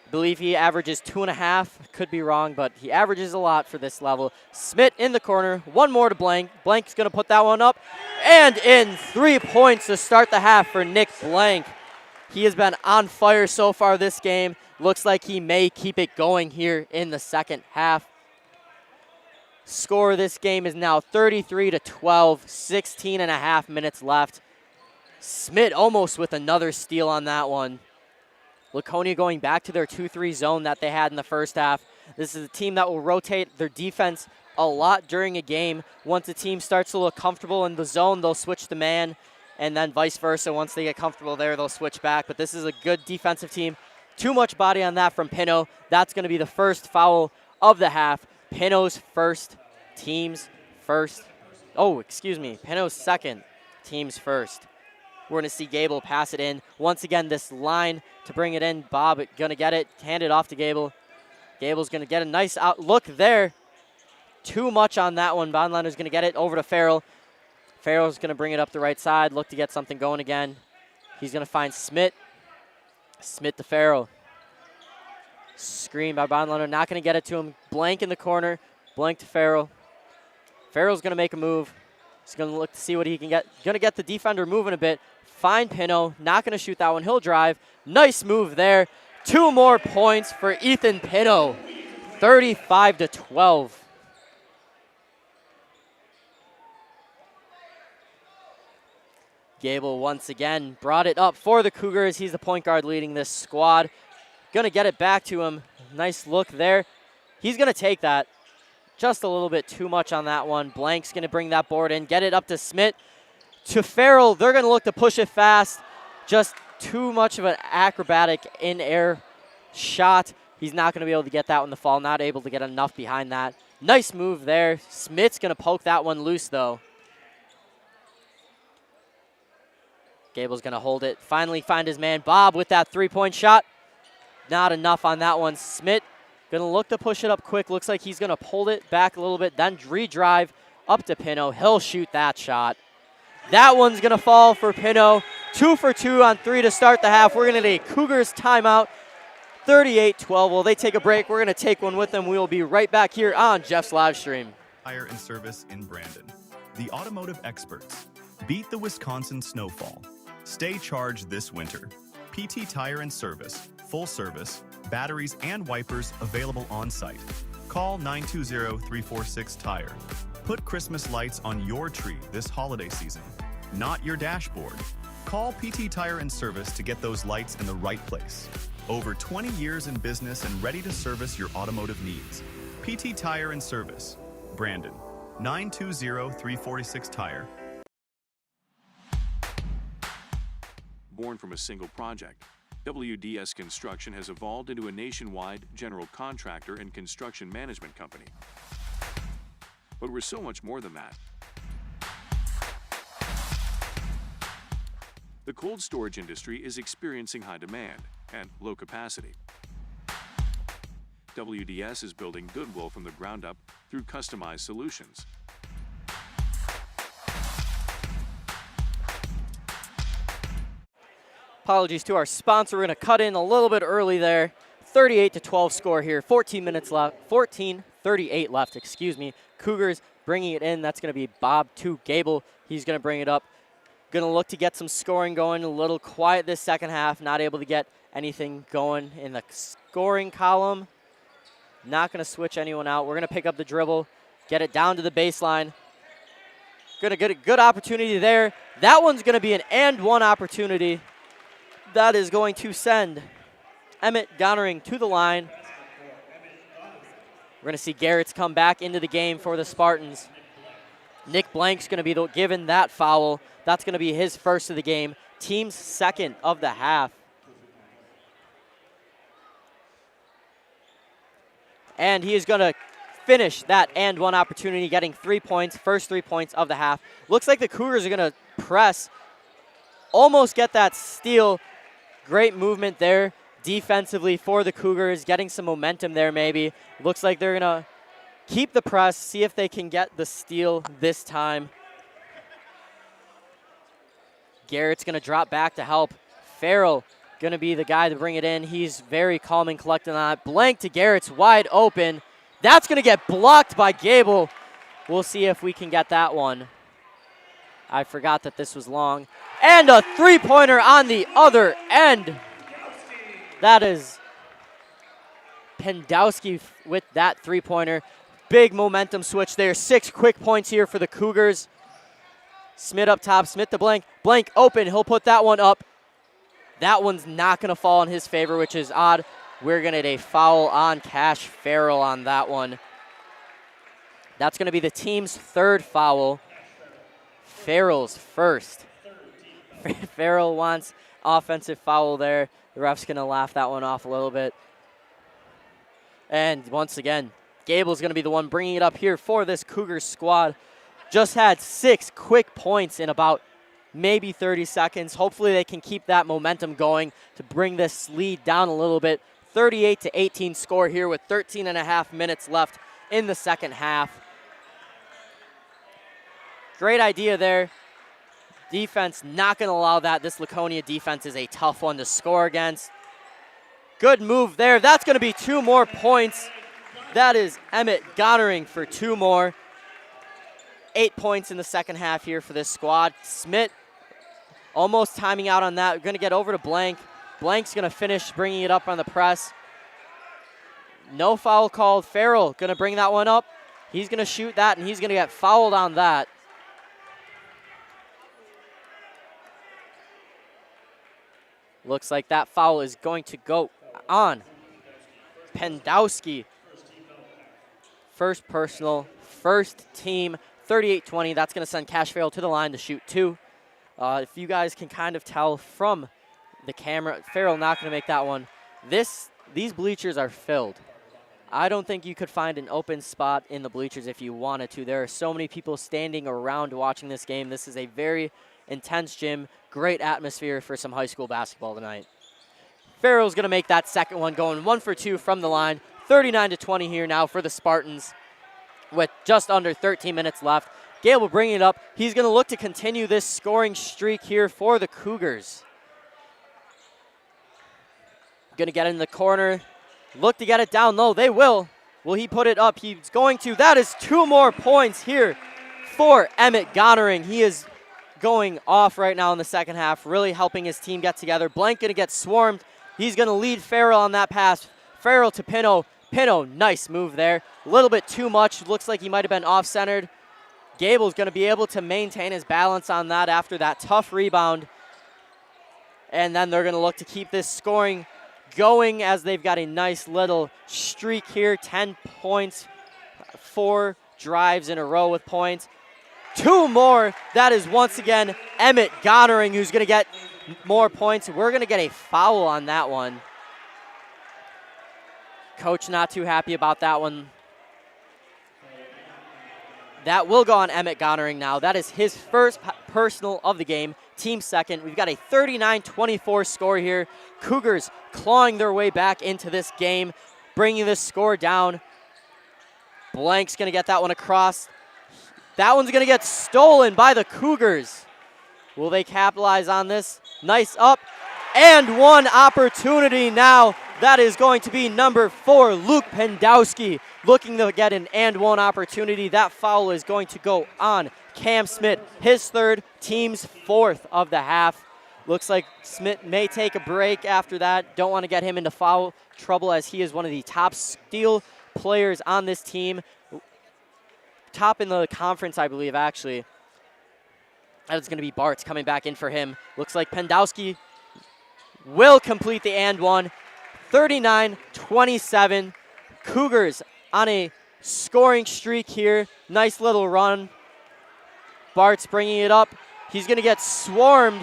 I believe he averages 2.5. Could be wrong, but he averages a lot for this level. Smith in the corner. One more to Blank. Blank's going to put that one up. And in 3 points to start the half for Nick Blank. He has been on fire so far this game. Looks like he may keep it going here in the second half. Score of this game is now 33-12, 16.5 minutes left. Smith almost with another steal on that one. Laconia going back to their 2-3 zone that they had in the first half. This is a team that will rotate their defense a lot during a game. Once a team starts to look comfortable in the zone, they'll switch to man, and then vice versa. Once they get comfortable there, they'll switch back. But this is a good defensive team. Too much body on that from Pino. That's going to be the first foul of the half. Pino's first, team's first. Oh, excuse me. Pino's second, team's first. We're going to see Gable pass it in. Once again, this line to bring it in. Bob going to get it, hand it off to Gable. Gable's going to get a nice look there. Too much on that one. Bondlander's going to get it over to Farrell. Farrell's going to bring it up the right side, look to get something going again. He's going to find Smith. Smith to Farrell. Screen by Bondlander, not going to get it to him. Blank in the corner. Blank to Farrell. Farrell's going to make a move. He's going to look to see what he can get. Going to get the defender moving a bit. Find Pino. Not going to shoot that one. He'll drive. Nice move there. 2 more points for Ethan Pino. 35-12. Gable once again brought it up for the Cougars. He's the point guard leading this squad. Going to get it back to him. Nice look there. He's going to take that. Just a little bit too much on that one. Blank's going to bring that board in. Get it up to Smith. To Farrell. They're going to look to push it fast. Just too much of an acrobatic in-air shot. He's not going to be able to get that one to fall. Not able to get enough behind that. Nice move there. Smith's going to poke that one loose, though. Gable's going to hold it. Finally find his man, Bob, with that three-point shot. Not enough on that one. Smith going to look to push it up quick. Looks like he's going to pull it back a little bit, then redrive up to Pino. He'll shoot that shot. That one's going to fall for Pino. 2 for 2 on 3 to start the half. We're going to take a Cougars timeout. 38-12. Well, they take a break. We're going to take one with them. We will be right back here on Jeff's live stream. Tire and Service in Brandon. The automotive experts. Beat the Wisconsin snowfall. Stay charged this winter. PT Tire and Service. Full service. Batteries and wipers available on site. Call 920-346-TIRE. Put Christmas lights on your tree this holiday season, not your dashboard. Call PT Tire and Service to get those lights in the right place. Over 20 years in business and ready to service your automotive needs. PT Tire and Service. Brandon. 920-346-TIRE. Born from a single project, WDS Construction has evolved into a nationwide general contractor and construction management company. But we're so much more than that. The cold storage industry is experiencing high demand and low capacity. WDS is building goodwill from the ground up through customized solutions. Apologies to our sponsor. We're going to cut in a little bit early there. 38-12 score here. 14 minutes left. 14:38 left, excuse me. Cougars bringing it in. That's going to be Bob to Gable. He's going to bring it up. Going to look to get some scoring going. A little quiet this second half. Not able to get anything going in the scoring column. Not going to switch anyone out. We're going to pick up the dribble. Get it down to the baseline. Going to get a good opportunity there. That one's going to be an and one opportunity. That is going to send Emmett Gonnering to the line. We're going to see Garrett's come back into the game for the Spartans. Nick Blank's going to be given that foul. That's going to be his first of the game. Team's second of the half. And he is going to finish that and one opportunity, getting 3 points, first 3 points of the half. Looks like the Cougars are going to press, almost get that steal. Great movement there defensively for the Cougars, getting some momentum there maybe. Looks like they're going to keep the press, see if they can get the steal this time. Garrett's going to drop back to help. Farrell going to be the guy to bring it in. He's very calm and collected on it. Blank to Garrett's wide open. That's going to get blocked by Gable. We'll see if we can get that one. I forgot that this was long. And a three-pointer on the other end. That is Pendowski with that three-pointer. Big momentum switch there. 6 quick points here for the Cougars. Smith up top, Smith to Blank. Blank open, he'll put that one up. That one's not going to fall in his favor, which is odd. We're going to get a foul on Cash Farrell on that one. That's going to be the team's 3rd foul. Farrell's first. Farrell wants offensive foul there. The ref's going to laugh that one off a little bit. And once again, Gable's going to be the one bringing it up here for this Cougars squad. Just had 6 quick points in about maybe 30 seconds. Hopefully they can keep that momentum going to bring this lead down a little bit. 38-18 score here with 13 and a half minutes left in the second half. Great idea there. Defense not going to allow that. This Laconia defense is a tough one to score against. Good move there. That's going to be 2 more points. That is Emmett Goddering for 2 more. 8 points in the second half here for this squad. Smith almost timing out on that. We're going to get over to Blank. Blank's going to finish bringing it up on the press. No foul called. Farrell going to bring that one up. He's going to shoot that, and he's going to get fouled on that. Looks like that foul is going to go on Pendowski. First personal, first team, 38-20. That's going to send Cash Farrell to the line to shoot 2. If you guys can kind of tell from the camera, Farrell not going to make that one. These bleachers are filled. I don't think you could find an open spot in the bleachers if you wanted to. There are so many people standing around watching this game. This is a very intense gym. Great atmosphere for some high school basketball tonight. Farrell's going to make that second one, going 1 for 2 from the line. 39-20 here now for the Spartans with just under 13 minutes left. Gable bringing it up. He's going to look to continue this scoring streak here for the Cougars. Going to get in the corner. Look to get it down low. They will. Will he put it up? He's going to. That is 2 more points here for Emmett Goddering. He is going off right now in the second half, really helping his team get together. Blank going to get swarmed. He's going to lead Farrell on that pass. Farrell to Pino. Pino, nice move there. A little bit too much. Looks like he might have been off-centered. Gable's going to be able to maintain his balance on that after that tough rebound. And then they're going to look to keep this scoring going as they've got a nice little streak here. 10 points, 4 drives in a row with points. 2 more. That is once again Emmett Goddering who's going to get more points. We're going to get a foul on that one. Coach not too happy about that one. That will go on Emmett Goddering now. That is his first personal of the game. Team second. We've got a 39-24 score here. Cougars clawing their way back into this game, bringing this score down. Blank's going to get that one across. That one's going to get stolen by the Cougars. Will they capitalize on this? Nice up. And one opportunity now. That is going to be number 4, Luke Pendowski, looking to get an and one opportunity. That foul is going to go on Cam Smith, his 3rd, team's 4th of the half. Looks like Smith may take a break after that. Don't want to get him into foul trouble as he is one of the top steal players on this team. Top in the conference, I believe, actually. That is going to be Bartz coming back in for him. Looks like Pendowski will complete the and one. 39-27. Cougars on a scoring streak here. Nice little run. Bart's bringing it up. He's going to get swarmed.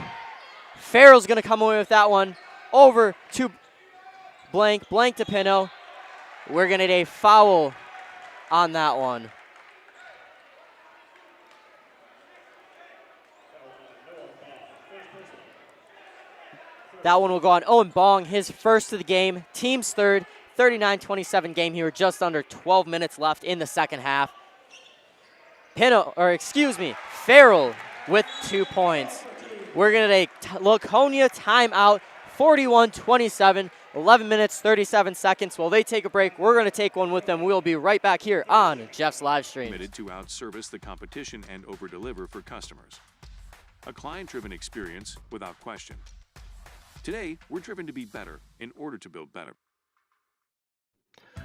Farrell's going to come away with that one. Over to Blank. Blank to Pino. We're going to get a foul on that one. That one will go on Owen Bong, his first of the game, team's third, 39-27 game here, just under 12 minutes left in the second half. Farrell with 2 points. We're going to take Laconia timeout, 41-27, 11 minutes, 37 seconds. While they take a break, we're going to take one with them. We'll be right back here on Jeff's live stream. Committed to outservice the competition and over-deliver for customers. A client-driven experience without question. Today, we're driven to be better in order to build better.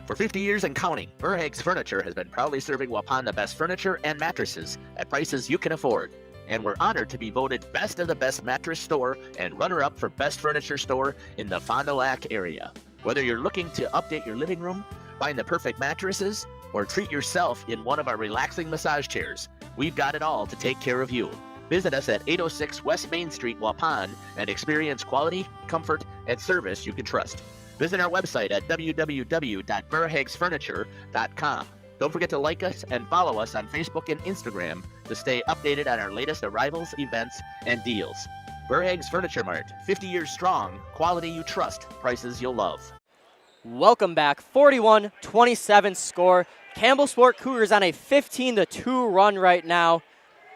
For 50 years and counting, Verhaeg's Furniture has been proudly serving Waupun the best furniture and mattresses at prices you can afford. And we're honored to be voted best of the best mattress store and runner-up for best furniture store in the Fond du Lac area. Whether you're looking to update your living room, find the perfect mattresses, or treat yourself in one of our relaxing massage chairs, we've got it all to take care of you. Visit us at 806 West Main Street, Waupun, and experience quality, comfort, and service you can trust. Visit our website at www.verhaegsfurniture.com. Don't forget to like us and follow us on Facebook and Instagram to stay updated on our latest arrivals, events, and deals. Verhaeg's Furniture Mart, 50 years strong, quality you trust, prices you'll love. Welcome back, 41-27 score. Campbellsport Cougars on a 15-2 run right now.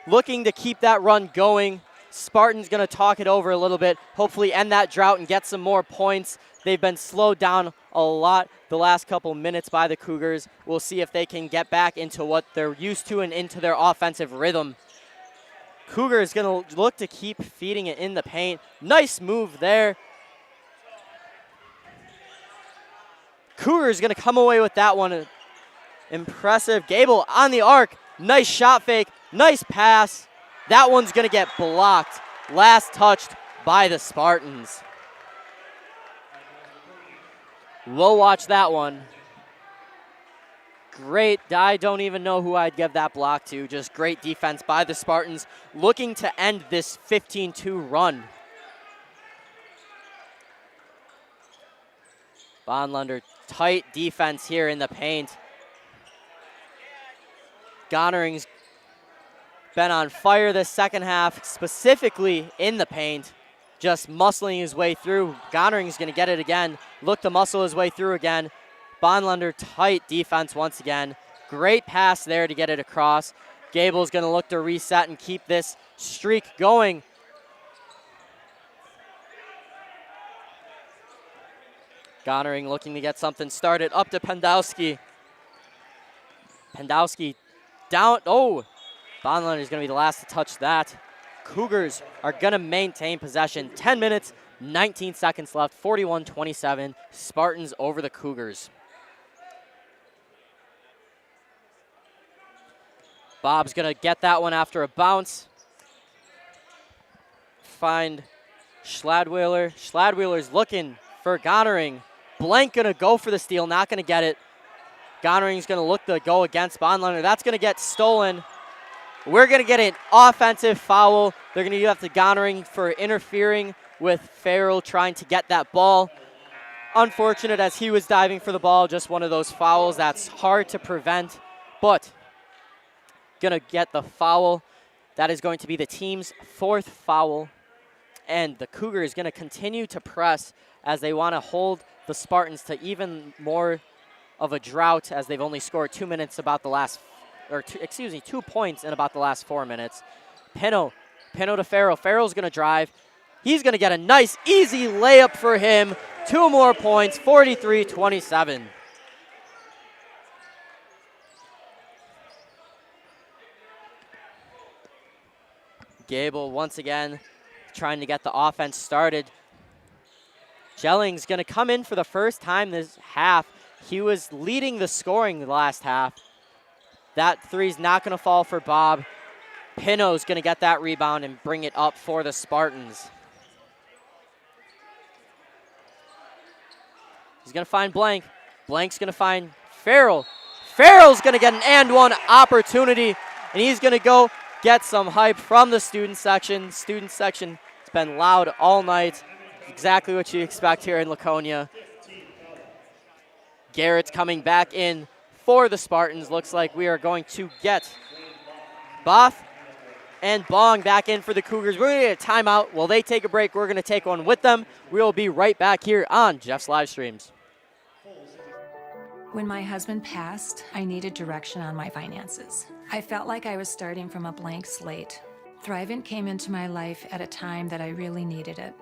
Looking to keep that run going. Spartans going to talk it over a little bit, hopefully end that drought and get some more points. They've been slowed down a lot the last couple minutes by the Cougars. We'll see if they can get back into what they're used to and into their offensive rhythm. Cougars going to look to keep feeding it in the paint. Nice move there. Cougars going to come away with that one. Impressive. Gable on the arc. Nice shot fake. Nice pass. That one's going to get blocked. Last touched by the Spartans. We'll watch that one. Great. I don't even know who I'd give that block to. Just great defense by the Spartans, looking to end this 15-2 run. Bonlander, tight defense here in the paint. Gonering's been on fire this second half, specifically in the paint. Just muscling his way through. Gonering's going to get it again. Look to muscle his way through again. Bonlander, tight defense once again. Great pass there to get it across. Gable's going to look to reset and keep this streak going. Gonering looking to get something started. Up to Pendowski. Pendowski down. Oh, Bonlander is going to be the last to touch that. Cougars are going to maintain possession. 10 minutes, 19 seconds left, 41-27. Spartans over the Cougars. Bob's going to get that one after a bounce. Find Schladweiler. Schladweiler's looking for Gonering. Blank going to go for the steal, not going to get it. Gonering's going to look to go against Bonlander. That's going to get stolen. We're going to get an offensive foul. They're going to give to Gonering for interfering with Farrell trying to get that ball. Unfortunate as he was diving for the ball. Just one of those fouls that's hard to prevent. But going to get the foul. That is going to be the team's fourth foul. And the Cougars is going to continue to press as they want to hold the Spartans to even more of a drought as they've only scored 2 minutes about the last 2 points in about the last 4 minutes. Pino to Farrell. Farrell's going to drive. He's going to get a nice, easy layup for him. 2 more points, 43-27. Gable once again trying to get the offense started. Jelling's going to come in for the first time this half. He was leading the scoring the last half. That three's not going to fall for Bob. Pino's going to get that rebound and bring it up for the Spartans. He's going to find Blank. Blank's going to find Farrell. Farrell's going to get an and one opportunity, and he's going to go get some hype from the student section. Student section has been loud all night. Exactly what you expect here in Laconia. Garrett's coming back in for the Spartans. Looks like we are going to get Both and Bong back in for the Cougars. We're going to get a timeout. While they take a break, we're going to take one with them. We will be right back here on Jeff's Live Streams. When my husband passed, I needed direction on my finances. I felt like I was starting from a blank slate. Thrivent came into my life at a time that I really needed it.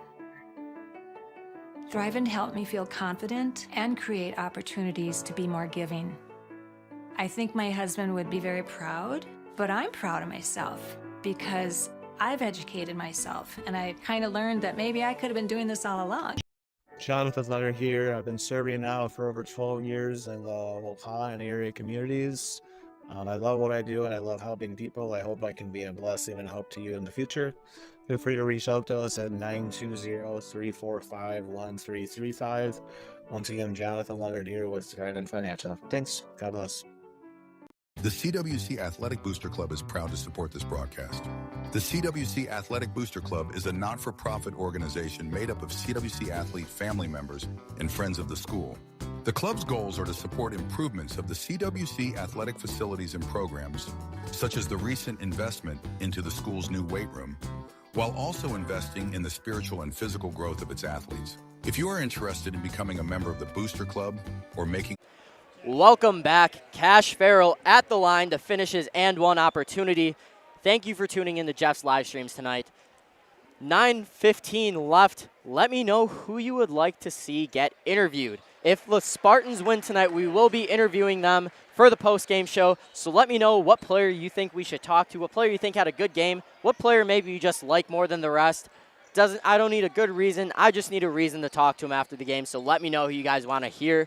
Thrivent helped me feel confident and create opportunities to be more giving. I think my husband would be very proud, but I'm proud of myself because I've educated myself and I kind of learned that maybe I could have been doing this all along. Jonathan Leonard here. I've been serving now for over 12 years in the WIAA and area communities. I love what I do and I love helping people. I hope I can be a blessing and help to you in the future. Feel free to reach out to us at 920-345-1335. Once again, Jonathan Leonard here with Trident Financial. Thanks. God bless. The CWC Athletic Booster Club is proud to support this broadcast. The CWC Athletic Booster Club is a not-for-profit organization made up of CWC athlete family members and friends of the school. The club's goals are to support improvements of the CWC athletic facilities and programs, such as the recent investment into the school's new weight room, while also investing in the spiritual and physical growth of its athletes. If you are interested in becoming a member of the Booster Club or making... Welcome back. Cash Farrell at the line to finish his and one opportunity. Thank you for tuning in to Jeff's live streams tonight. 9:15 left. Let me know who you would like to see get interviewed. If the Spartans win tonight, we will be interviewing them for the post-game show. So let me know what player you think we should talk to, what player you think had a good game, what player maybe you just like more than the rest. I don't need a good reason. I just need a reason to talk to him after the game. So let me know who you guys want to hear.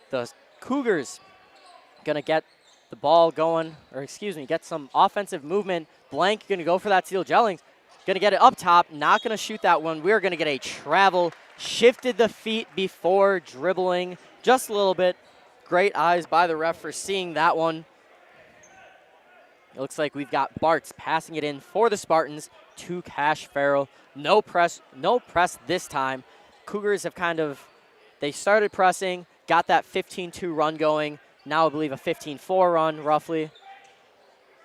The Cougars going to get the ball going, or excuse me, get some offensive movement. Blank going to go for that steal. Jellings going to get it up top, not going to shoot that one. We're going to get a travel. Shifted the feet before dribbling just a little bit. Great eyes by the ref for seeing that one. It looks like we've got Bartz passing it in for the Spartans to Cash Farrell. No press this time. Cougars have they started pressing, got that 15-2 run going. Now I believe a 15-4 run, roughly.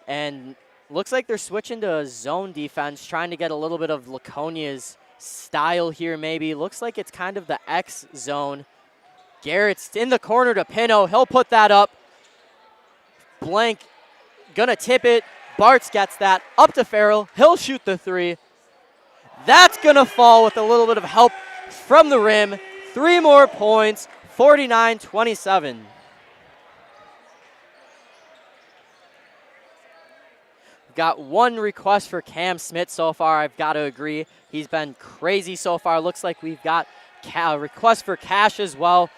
And looks like they're switching to a zone defense, trying to get a little bit of Laconia's style here, maybe. Looks like it's kind of the X zone. Garrett's in the corner to Pino. He'll put that up. Blank gonna tip it. Bartz gets that. Up to Farrell. He'll shoot the three. That's gonna fall with a little bit of help from the rim. 3 more points. 49-27. Got one request for Cam Smith so far. I've got to agree. He's been crazy so far. Looks like we've got a request for Cash as well.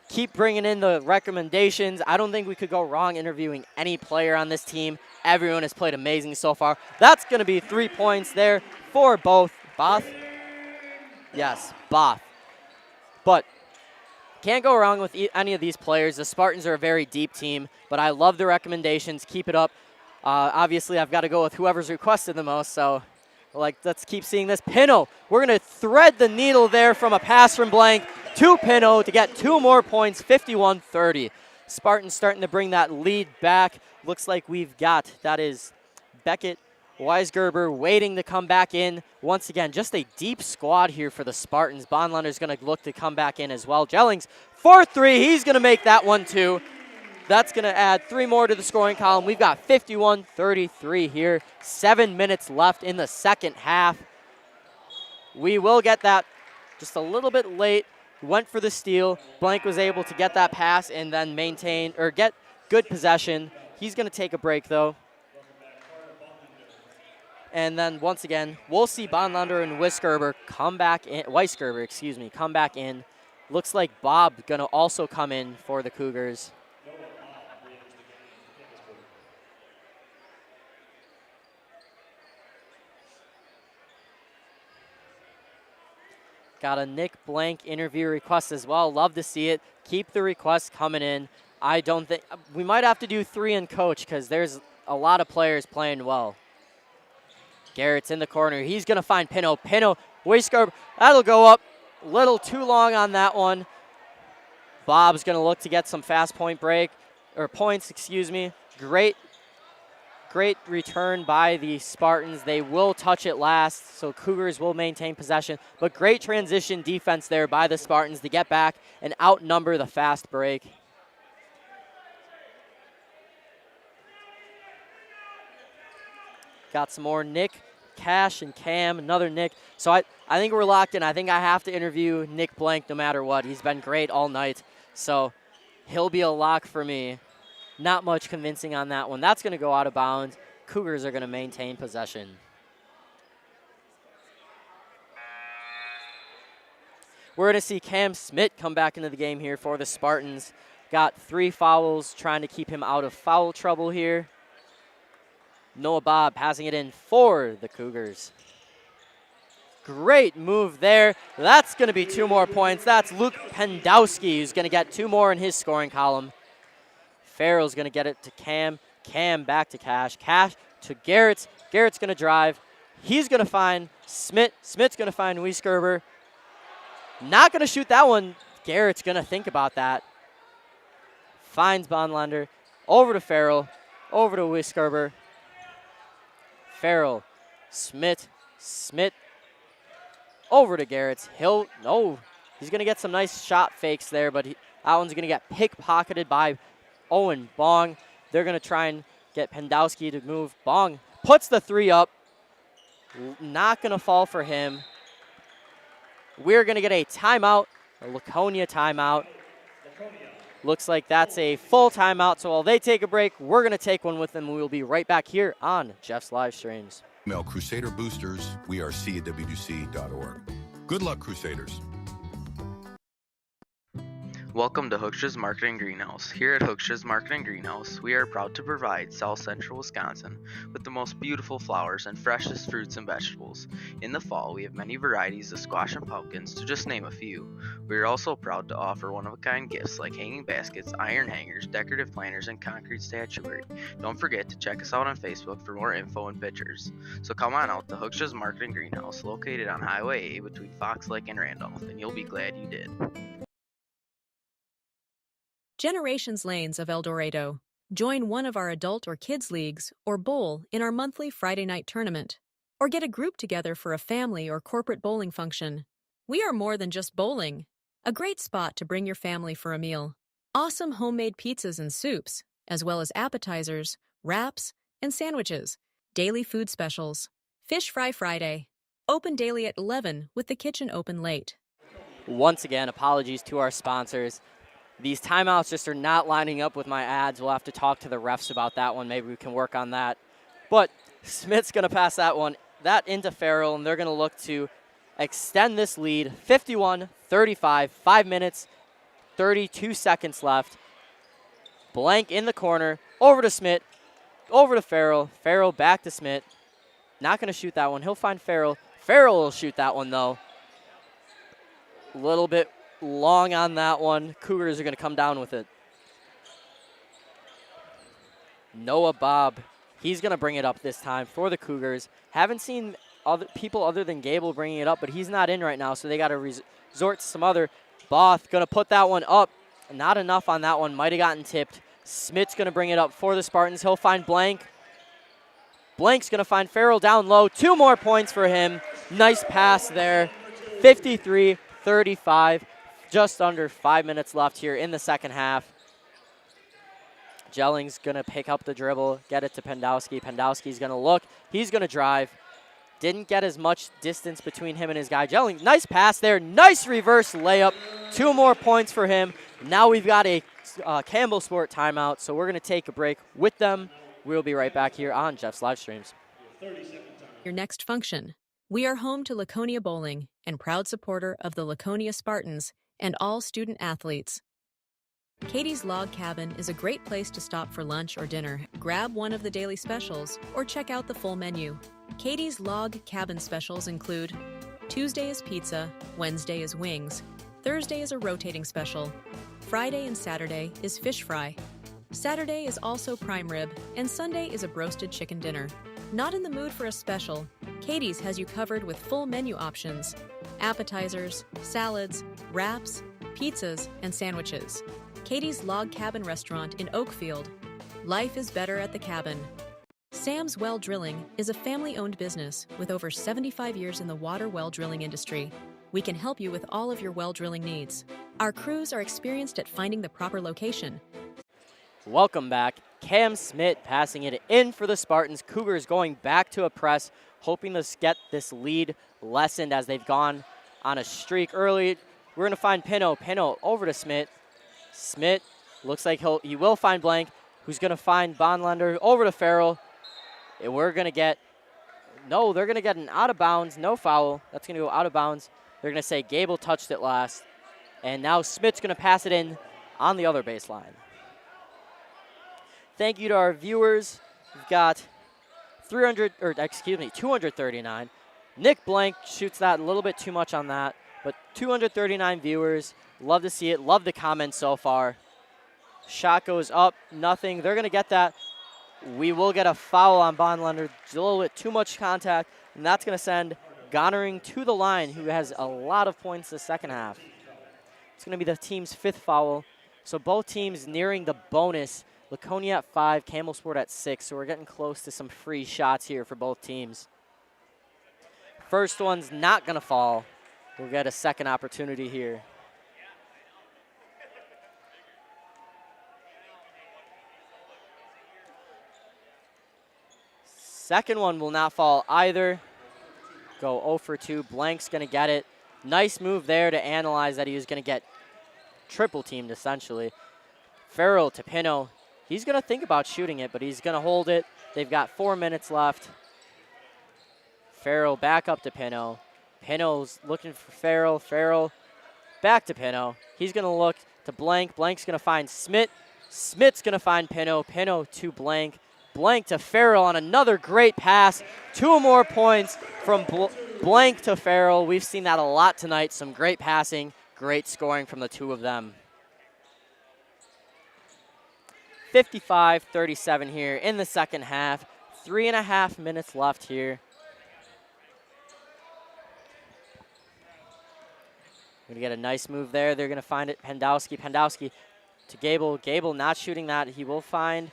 Keep bringing in the recommendations. I don't think we could go wrong interviewing any player on this team. Everyone has played amazing so far. That's going to be 3 points there for both. Both? Yes, Both. But can't go wrong with any of these players. The Spartans are a very deep team, but I love the recommendations. Keep it up. Obviously, I've got to go with whoever's requested the most, so let's keep seeing this. Pino, we're going to thread the needle there from a pass from Blank to Pino to get 2 more points, 51-30. Spartans starting to bring that lead back. Looks like that is Beckett, Weisgerber waiting to come back in. Once again, just a deep squad here for the Spartans. Bonlander's going to look to come back in as well. Jellings, 4-3, he's going to make that one too. That's going to add 3 more to the scoring column. We've got 51-33 here. 7 minutes left in the second half. We will get that just a little bit late. Went for the steal. Blank was able to get that pass and then get good possession. He's going to take a break though. And then once again, we'll see Bonlander and Weisgerber come back in. Looks like Bob going to also come in for the Cougars. Got a Nick Blank interview request as well. Love to see it. Keep the requests coming in. I don't think we might have to do 3 in coach because there's a lot of players playing well. Garrett's in the corner. He's going to find Pino. Weisgerber, that'll go up. A little too long on that one. Bob's going to look to get some fast point break, or points, excuse me. Great return by the Spartans. They will touch it last, so Cougars will maintain possession. But great transition defense there by the Spartans to get back and outnumber the fast break. Got some more Nick, Cash, and Cam, another Nick. So I think we're locked in. I think I have to interview Nick Blank no matter what. He's been great all night, so he'll be a lock for me. Not much convincing on that one. That's going to go out of bounds. Cougars are going to maintain possession. We're going to see Cam Smith come back into the game here for the Spartans. Got 3 fouls, trying to keep him out of foul trouble here. Noah Bob passing it in for the Cougars. Great move there. That's going to be 2 more points. That's Luke Pendowski, who's going to get 2 more in his scoring column. Farrell's going to get it to Cam. Cam back to Cash. Cash to Garrett. Garrett's going to drive. He's going to find Smith. Smith's going to find Wiesgerber. Not going to shoot that one. Garrett's going to think about that. Finds Bonlander. Over to Farrell. Over to Wiesgerber. Farrell. Smith. Smith. Over to Garrett. He's going to get some nice shot fakes there, but that one's going to get pickpocketed by Owen Bong. They're going to try and get Pendowski to move. Bong puts the 3 up. Not going to fall for him. We're going to get a timeout, a Laconia timeout. Looks like that's a full timeout, so while they take a break, we're going to take one with them. We will be right back here on Jeff's Live Streams. Email Crusader Boosters, WC@WC.org. Good luck, Crusaders. Welcome to Hooksha's Marketing Greenhouse. Here at Hooksha's Marketing Greenhouse, we are proud to provide South Central Wisconsin with the most beautiful flowers and freshest fruits and vegetables. In the fall, we have many varieties of squash and pumpkins, to just name a few. We are also proud to offer one-of-a-kind gifts like hanging baskets, iron hangers, decorative planters, and concrete statuary. Don't forget to check us out on Facebook for more info and pictures. So come on out to Hooksha's Marketing Greenhouse, located on Highway A between Fox Lake and Randolph, and you'll be glad you did. Generations Lanes of El Dorado. Join one of our adult or kids leagues or bowl in our monthly Friday night tournament. Or get a group together for a family or corporate bowling function. We are more than just bowling. A great spot to bring your family for a meal. Awesome homemade pizzas and soups, as well as appetizers, wraps, and sandwiches. Daily food specials. Fish Fry Friday. Open daily at 11 with the kitchen open late. Once again, apologies to our sponsors. These timeouts just are not lining up with my ads. We'll have to talk to the refs about that one. Maybe we can work on that. But Smith's going to pass that into Farrell, and they're going to look to extend this lead. 51-35, 5 minutes, 32 seconds left. Blank in the corner, over to Smith, over to Farrell. Farrell back to Smith. Not going to shoot that one. He'll find Farrell. Farrell will shoot that one, though. A little bit long on that one. Cougars are going to come down with it. Noah Bob, he's going to bring it up this time for the Cougars. Haven't seen other people other than Gable bringing it up, but he's not in right now, so they got to resort to some other. Both going to put that one up. Not enough on that one. Might have gotten tipped. Smith's going to bring it up for the Spartans. He'll find Blank. Blank's going to find Farrell down low. 2 more points for him. Nice pass there. 53-35. Just under 5 minutes left here in the second half. Jelling's going to pick up the dribble, get it to Pendowski. Pendowski's going to look. He's going to drive. Didn't get as much distance between him and his guy. Jelling, nice pass there. Nice reverse layup. 2 more points for him. Now we've got a Campbellsport timeout, so we're going to take a break with them. We'll be right back here on Jeff's Live Streams. Your next function. We are home to Laconia Bowling and proud supporter of the Laconia Spartans and all student athletes. Katie's Log Cabin is a great place to stop for lunch or dinner, grab one of the daily specials, or check out the full menu. Katie's Log Cabin specials include Tuesday is pizza, Wednesday is wings, Thursday is a rotating special, Friday and Saturday is fish fry, Saturday is also prime rib, and Sunday is a broasted chicken dinner. Not in the mood for a special? Katie's has you covered with full menu options, appetizers, salads, wraps, pizzas, and sandwiches. Katie's Log Cabin Restaurant in Oakfield. Life is better at the cabin. Sam's Well Drilling is a family-owned business with over 75 years in the water well drilling industry. We can help you with all of your well drilling needs. Our crews are experienced at finding the proper location. Welcome back. Cam Smith passing it in for the Spartans. Cougars going back to a press, hoping to get this lead lessened as they've gone on a streak early. We're going to find Pino. Pino over to Smith. Smith looks like he will find Blank, who's going to find Bonlander over to Farrell. And we're going to get, no, they're going to get an out of bounds, no foul. That's going to go out of bounds. They're going to say Gable touched it last. And now Smith's going to pass it in on the other baseline. Thank you to our viewers. We've got 239. Nick Blank shoots that a little bit too much on that, but 239 viewers. Love to see it. Love the comments so far. Shot goes up, nothing. They're going to get that. We will get a foul on Bonlander. A little bit too much contact, and that's going to send Gonnering to the line, who has a lot of points the second half. It's going to be the team's 5th foul. So both teams nearing the bonus. Laconia at 5, Campbellsport at 6. So we're getting close to some free shots here for both teams. First one's not going to fall. We'll get a second opportunity here. Second one will not fall either. Go 0 for 2. Blank's going to get it. Nice move there to analyze that he was going to get triple teamed essentially. Farrell to Pino. He's going to think about shooting it, but he's going to hold it. They've got 4 minutes left. Farrell back up to Pino. Pino's looking for Farrell. Farrell back to Pino. He's going to look to Blank. Blank's going to find Smith. Smith's going to find Pino. Pino to Blank. Blank to Farrell on another great pass. 2 more points from Blank to Farrell. We've seen that a lot tonight. Some great passing, great scoring from the 2 of them. 55-37 here in the second half. 3.5 minutes left here. Going to get a nice move there. They're going to find it. Pendowski. Pendowski to Gable. Gable not shooting that. He will find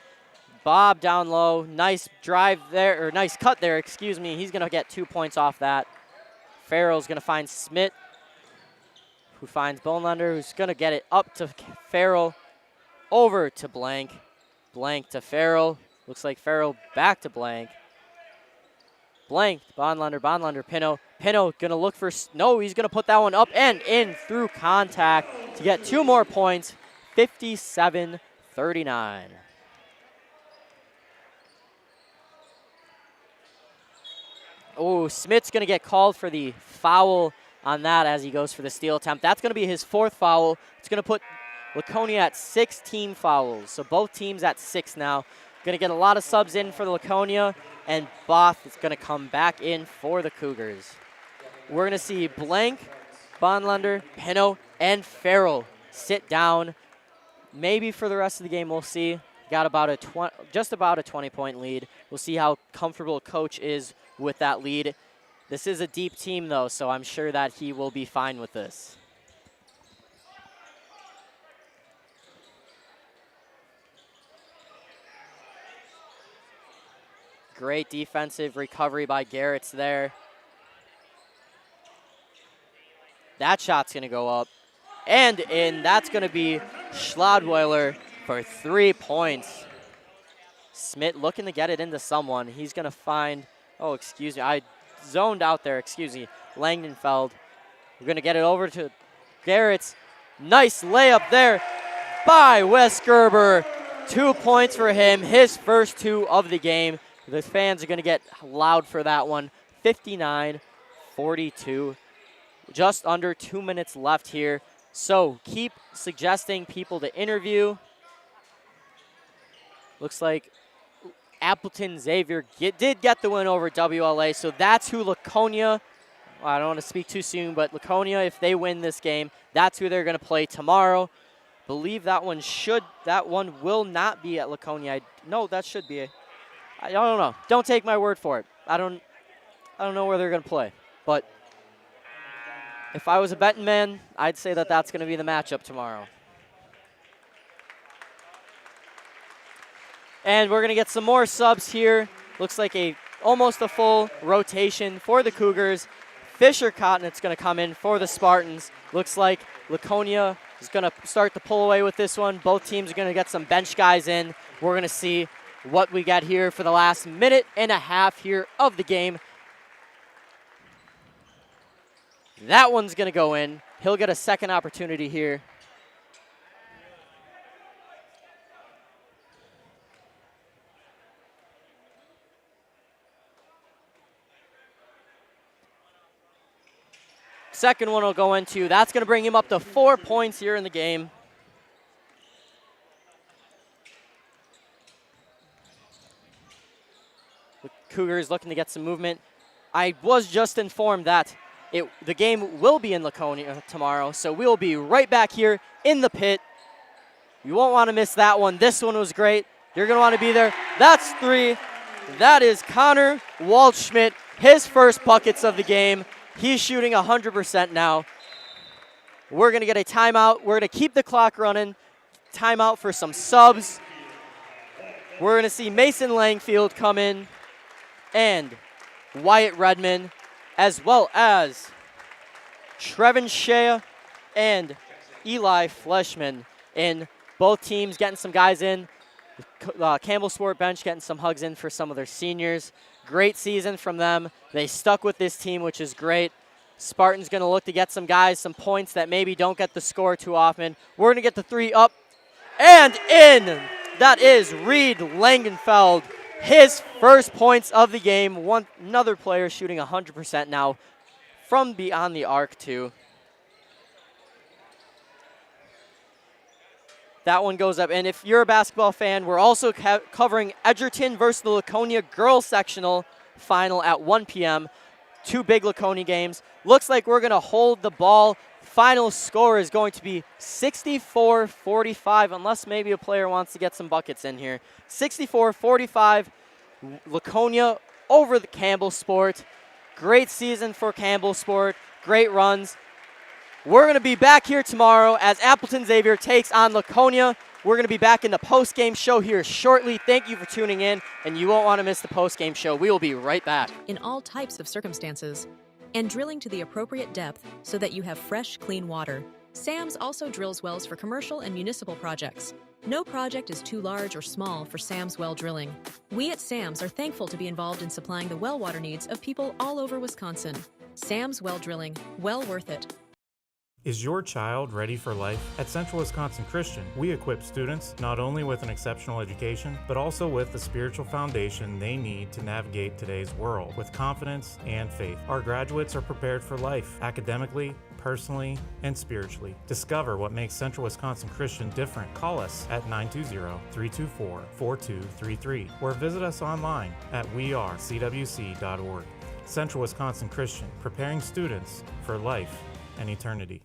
Bob down low. Nice drive there, or nice cut there, excuse me. He's going to get 2 points off that. Farrell's going to find Smith, who finds Bonelander, who's going to get it up to Farrell, over to Blank. Blank to Farrell. Looks like Farrell back to Blank. Blank, Bonlander, Bonlander, Pino. Pino going to look for, no, he's going to put that one up and in through contact to get 2 more points, 57-39. Oh, Smith's going to get called for the foul on that as he goes for the steal attempt. That's going to be his 4th foul. It's going to put Laconia at 16 fouls. So both teams at 6 now. Going to get a lot of subs in for the Laconia, and Both is going to come back in for the Cougars. We're going to see Blank, Bonlander, Pino, and Farrell sit down. Maybe for the rest of the game, we'll see. Got about just about a 20-point lead. We'll see how comfortable coach is with that lead. This is a deep team, though, so I'm sure that he will be fine with this. Great defensive recovery by Garrett's there. That shot's going to go up and in. That's going to be Schlodweiler for 3 points. Smith looking to get it into someone. He's going to find, oh, excuse me, I zoned out there, excuse me, Langenfeld. We're going to get it over to Garrett's. Nice layup there by Wes Gerber. 2 points for him, his first 2 of the game. The fans are going to get loud for that one. 59-42. Just under 2 minutes left here. So keep suggesting people to interview. Looks like Appleton Xavier did get the win over WLA. So that's who Laconia, I don't want to speak too soon, but Laconia, if they win this game, that's who they're going to play tomorrow. Believe that one will not be at Laconia. No, that should be. I don't know. Don't take my word for it. I don't know where they're going to play. But If I was a betting man, I'd say that that's going to be the matchup tomorrow. And we're going to get some more subs here. Looks like almost a full rotation for the Cougars. Fisher Cottonet's going to come in for the Spartans. Looks like Laconia is going to start to pull away with this one. Both teams are going to get some bench guys in. We're going to see what we got here for the last minute and a half here of the game. That one's going to go in. He'll get a second opportunity here. Second one will go into. That's going to bring him up to 4 points here in the game. The Cougars looking to get some movement. I was just informed that the game will be in Laconia tomorrow, so we'll be right back here in the pit. You won't want to miss that one. This one was great. You're going to want to be there. That's 3. That is Connor Waldschmidt, his first buckets of the game. He's shooting 100% now. We're going to get a timeout. We're going to keep the clock running. Timeout for some subs. We're going to see Mason Langfield come in and Wyatt Redman, as well as Trevin Shea and Eli Fleshman in. Both teams getting some guys in. Campbellsport bench getting some hugs in for some of their seniors. Great season from them. They stuck with this team, which is great. Spartans going to look to get some guys, some points that maybe don't get the score too often. We're going to get the 3 up and in. That is Reed Langenfeld. His first points of the game. Another player shooting 100% now from beyond the arc too. That one goes up. And if you're a basketball fan, we're also covering Edgerton versus the Laconia girls sectional final at 1 p.m. 2 big Laconia games. Looks like we're going to hold the ball. Final score is going to be 64-45, unless maybe a player wants to get some buckets in here. 64-45, Laconia over the Campbellsport. Great season for Campbellsport. Great runs. We're going to be back here tomorrow as Appleton Xavier takes on Laconia. We're going to be back in the post-game show here shortly. Thank you for tuning in, and you won't want to miss the post-game show. We will be right back. In all types of circumstances, and drilling to the appropriate depth so that you have fresh, clean water. SAMS also drills wells for commercial and municipal projects. No project is too large or small for SAMS well drilling. We at SAMS are thankful to be involved in supplying the well water needs of people all over Wisconsin. SAMS well drilling, well worth it. Is your child ready for life? At Central Wisconsin Christian, we equip students not only with an exceptional education, but also with the spiritual foundation they need to navigate today's world with confidence and faith. Our graduates are prepared for life, academically, personally, and spiritually. Discover what makes Central Wisconsin Christian different. Call us at 920-324-4233 or visit us online at wearecwc.org. Central Wisconsin Christian, preparing students for life and eternity.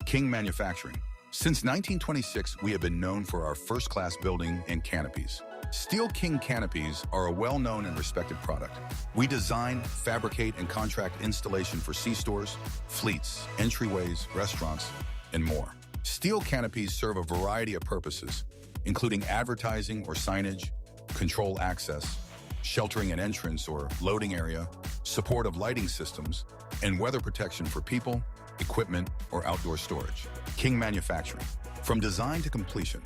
King Manufacturing. Since 1926, we have been known for our first-class building and canopies. Steel King canopies are a well-known and respected product. We design, fabricate, and contract installation for C-stores, fleets, entryways, restaurants, and more. Steel canopies serve a variety of purposes, including advertising or signage, control access, sheltering an entrance or loading area, support of lighting systems, and weather protection for people, equipment, or outdoor storage. King Manufacturing. From design to completion.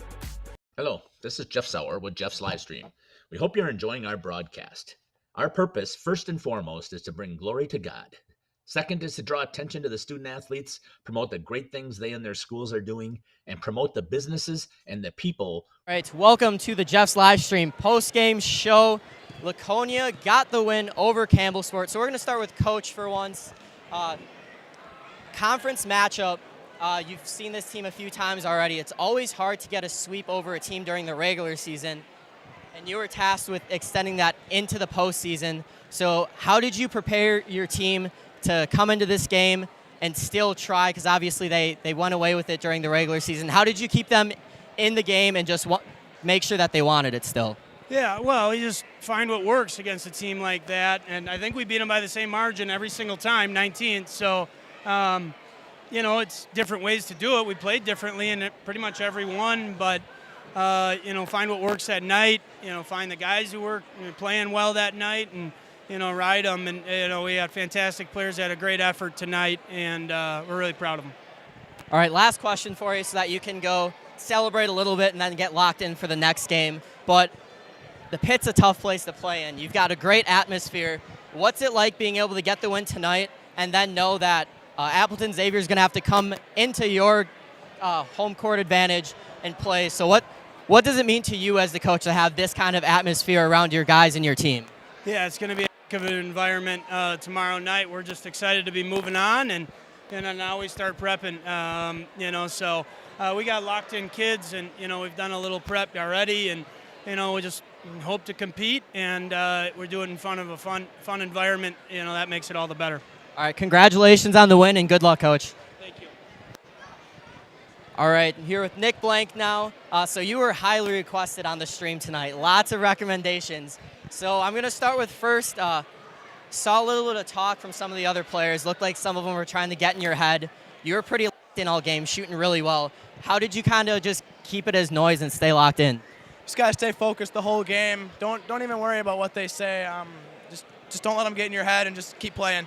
Hello, this is Jeff Sauer with Jeff's Livestream. We hope you're enjoying our broadcast. Our purpose, first and foremost, is to bring glory to God. Second is to draw attention to the student athletes, promote the great things they and their schools are doing, and promote the businesses and the people. All right, welcome to the Jeff's Livestream post-game show. Laconia got the win over Campbellsport. So we're going to start with Coach for once. Conference matchup, you've seen this team a few times already. It's always hard to get a sweep over a team during the regular season, and you were tasked with extending that into the postseason. So how did you prepare your team to come into this game and still try, because obviously they went away with it during the regular season. How did you keep them in the game and just make sure that they wanted it still? Yeah, well, you just find what works against a team like that, and I think we beat them by the same margin every single time, 19th. So, you know, it's different ways to do it. We played differently in pretty much every one, but, you know, find what works that night, you know, find the guys who were playing well that night and, you know, ride them. And, you know, we had fantastic players that had a great effort tonight, and we're really proud of them. All right, last question for you so that you can go celebrate a little bit and then get locked in for the next game. But the pit's a tough place to play in. You've got a great atmosphere. What's it like being able to get the win tonight and then know that Appleton Xavier is going to have to come into your home court advantage and play? So what does it mean to you as the coach to have this kind of atmosphere around your guys and your team? Yeah, it's going to be a heck of an environment tomorrow night. We're just excited to be moving on, and now we start prepping. You know, so we got locked in kids, and you know, we've done a little prep already, and you know, we just hope to compete, and we're doing it in front of a fun environment. You know, that makes it all the better. All right, congratulations on the win and good luck, Coach. Thank you. All right, I'm here with Nick Blank now. So you were highly requested on the stream tonight. Lots of recommendations. So I'm going to start with first. Saw a little bit of talk from some of the other players. Looked like some of them were trying to get in your head. You were pretty locked in all game, shooting really well. How did you kind of just keep it as noise and stay locked in? Just gotta stay focused the whole game. Don't even worry about what they say. Just don't let them get in your head and just keep playing.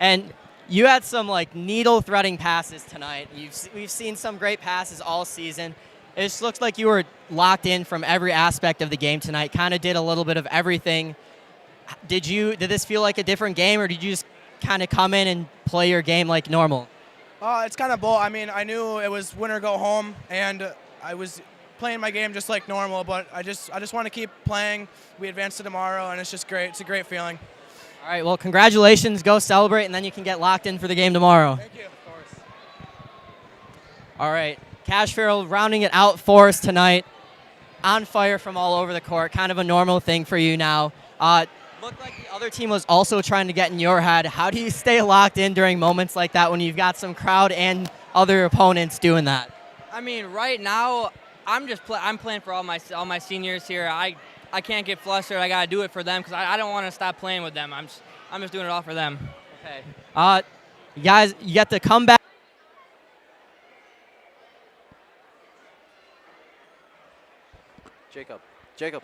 And you had some like needle threading passes tonight. We've seen some great passes all season. It just looks like you were locked in from every aspect of the game tonight. Kind of did a little bit of everything. Did this feel like a different game, or did you just kind of come in and play your game like normal? It's kind of both. I mean, I knew it was win or go home, and I was playing my game just like normal. But I just want to keep playing. We advance to tomorrow, and it's just great. It's a great feeling. All right. Well, congratulations. Go celebrate, and then you can get locked in for the game tomorrow. Thank you. Of course. All right. Cash Farrell rounding it out for us tonight. On fire from all over the court. Kind of a normal thing for you now. Looked like the other team was also trying to get in your head. How do you stay locked in during moments like that when you've got some crowd and other opponents doing that? I mean, right now, I'm playing for all my seniors here. I can't get flustered. I got to do it for them because I don't want to stop playing with them. I'm just doing it all for them. Okay. You guys, you get to come back. Jacob.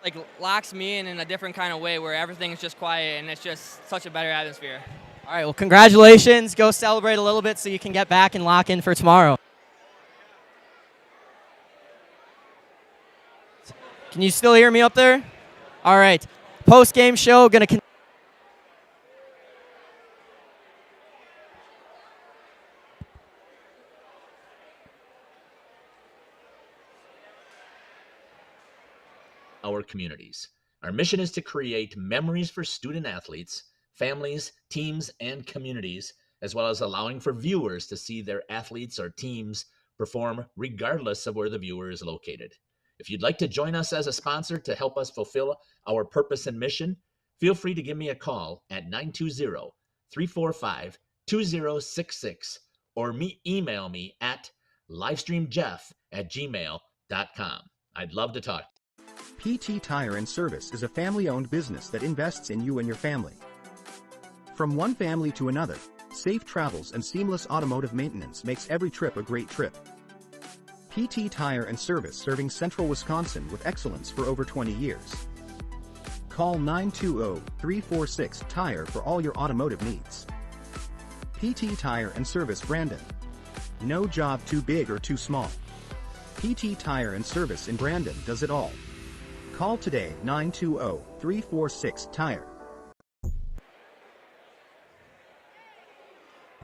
Like locks me in a different kind of way where everything's just quiet and it's just such a better atmosphere. All right, well, congratulations. Go celebrate a little bit so you can get back and lock in for tomorrow. Can you still hear me up there? All right. Post-game show going to our communities. Our mission is to create memories for student athletes, families, teams, and communities, as well as allowing for viewers to see their athletes or teams perform regardless of where the viewer is located. If you'd like to join us as a sponsor to help us fulfill our purpose and mission, feel free to give me a call at 920-345-2066 or email me at livestreamjeff@gmail.com. I'd love to talk. PT Tire and Service is a family-owned business that invests in you and your family. From one family to another, safe travels and seamless automotive maintenance makes every trip a great trip. PT Tire and Service serving Central Wisconsin with excellence for over 20 years. Call 920-346-TIRE for all your automotive needs. PT Tire and Service Brandon. No job too big or too small. PT Tire and Service in Brandon does it all. Call today 920-346-TIRE.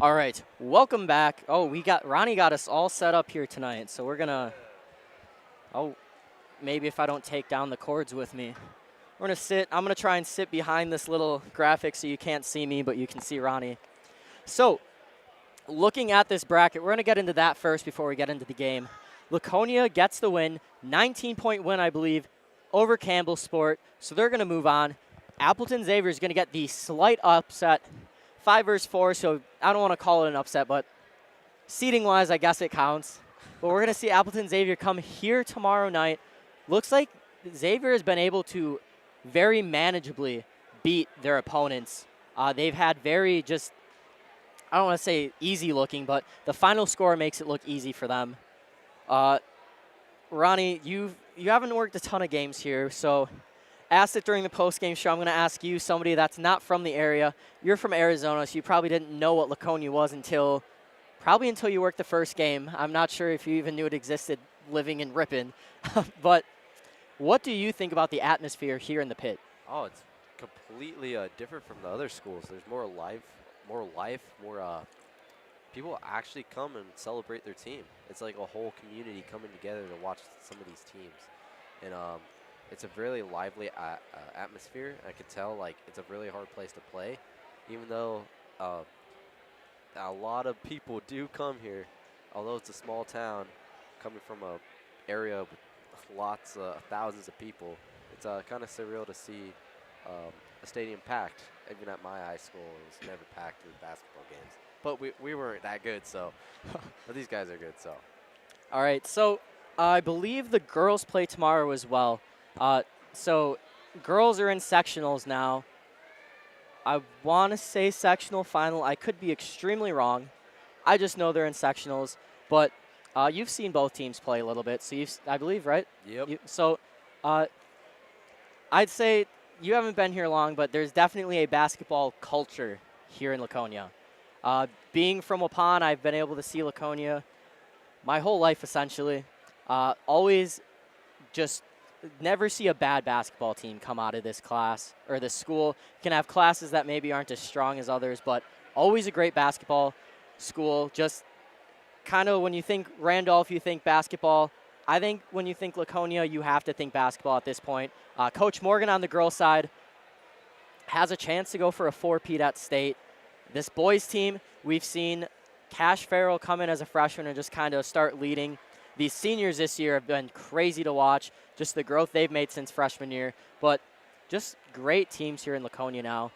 All right, welcome back. Oh, Ronnie got us all set up here tonight, so we're gonna. Oh, maybe if I don't take down the cords with me, we're gonna sit. I'm gonna try and sit behind this little graphic so you can't see me, but you can see Ronnie. So, looking at this bracket, we're gonna get into that first before we get into the game. Laconia gets the win, 19-point win, I believe, over Campbellsport, so they're gonna move on. Appleton Xavier is gonna get the slight upset. 5 versus 4, so I don't want to call it an upset, but seating-wise, I guess it counts. But we're going to see Appleton Xavier come here tomorrow night. Looks like Xavier has been able to very manageably beat their opponents. They've had very just, I don't want to say easy looking, but the final score makes it look easy for them. Ronnie, you haven't worked a ton of games here, so asked it during the post-game show. I'm going to ask you, somebody that's not from the area. You're from Arizona, so you probably didn't know what Laconia was until you worked the first game. I'm not sure if you even knew it existed living in Ripon. But what do you think about the atmosphere here in the pit? Oh, it's completely different from the other schools. There's more life, more people actually come and celebrate their team. It's like a whole community coming together to watch some of these teams. And it's a really lively atmosphere. I could tell, like, it's a really hard place to play, even though a lot of people do come here. Although it's a small town, coming from a area with lots of thousands of people, it's kind of surreal to see a stadium packed. Even at my high school, it was never packed with basketball games. But we weren't that good, so. But these guys are good, so. All right, so I believe the girls play tomorrow as well. So girls are in sectionals now. I want to say sectional final. I could be extremely wrong. I just know they're in sectionals. But you've seen both teams play a little bit, so I believe, right? Yep. So I'd say you haven't been here long, but there's definitely a basketball culture here in Laconia. Being from Waupun, I've been able to see Laconia my whole life, essentially. Always just never see a bad basketball team come out of this class or this school. You can have classes that maybe aren't as strong as others, but always a great basketball school. Just kind of when you think Randolph, you think basketball. I think when you think Laconia, you have to think basketball at this point. Coach Morgan on the girls' side has a chance to go for a four-peat at state. This boys' team, we've seen Cash Farrell come in as a freshman and just kind of start leading. These seniors this year have been crazy to watch, just the growth they've made since freshman year. But just great teams here in Laconia now.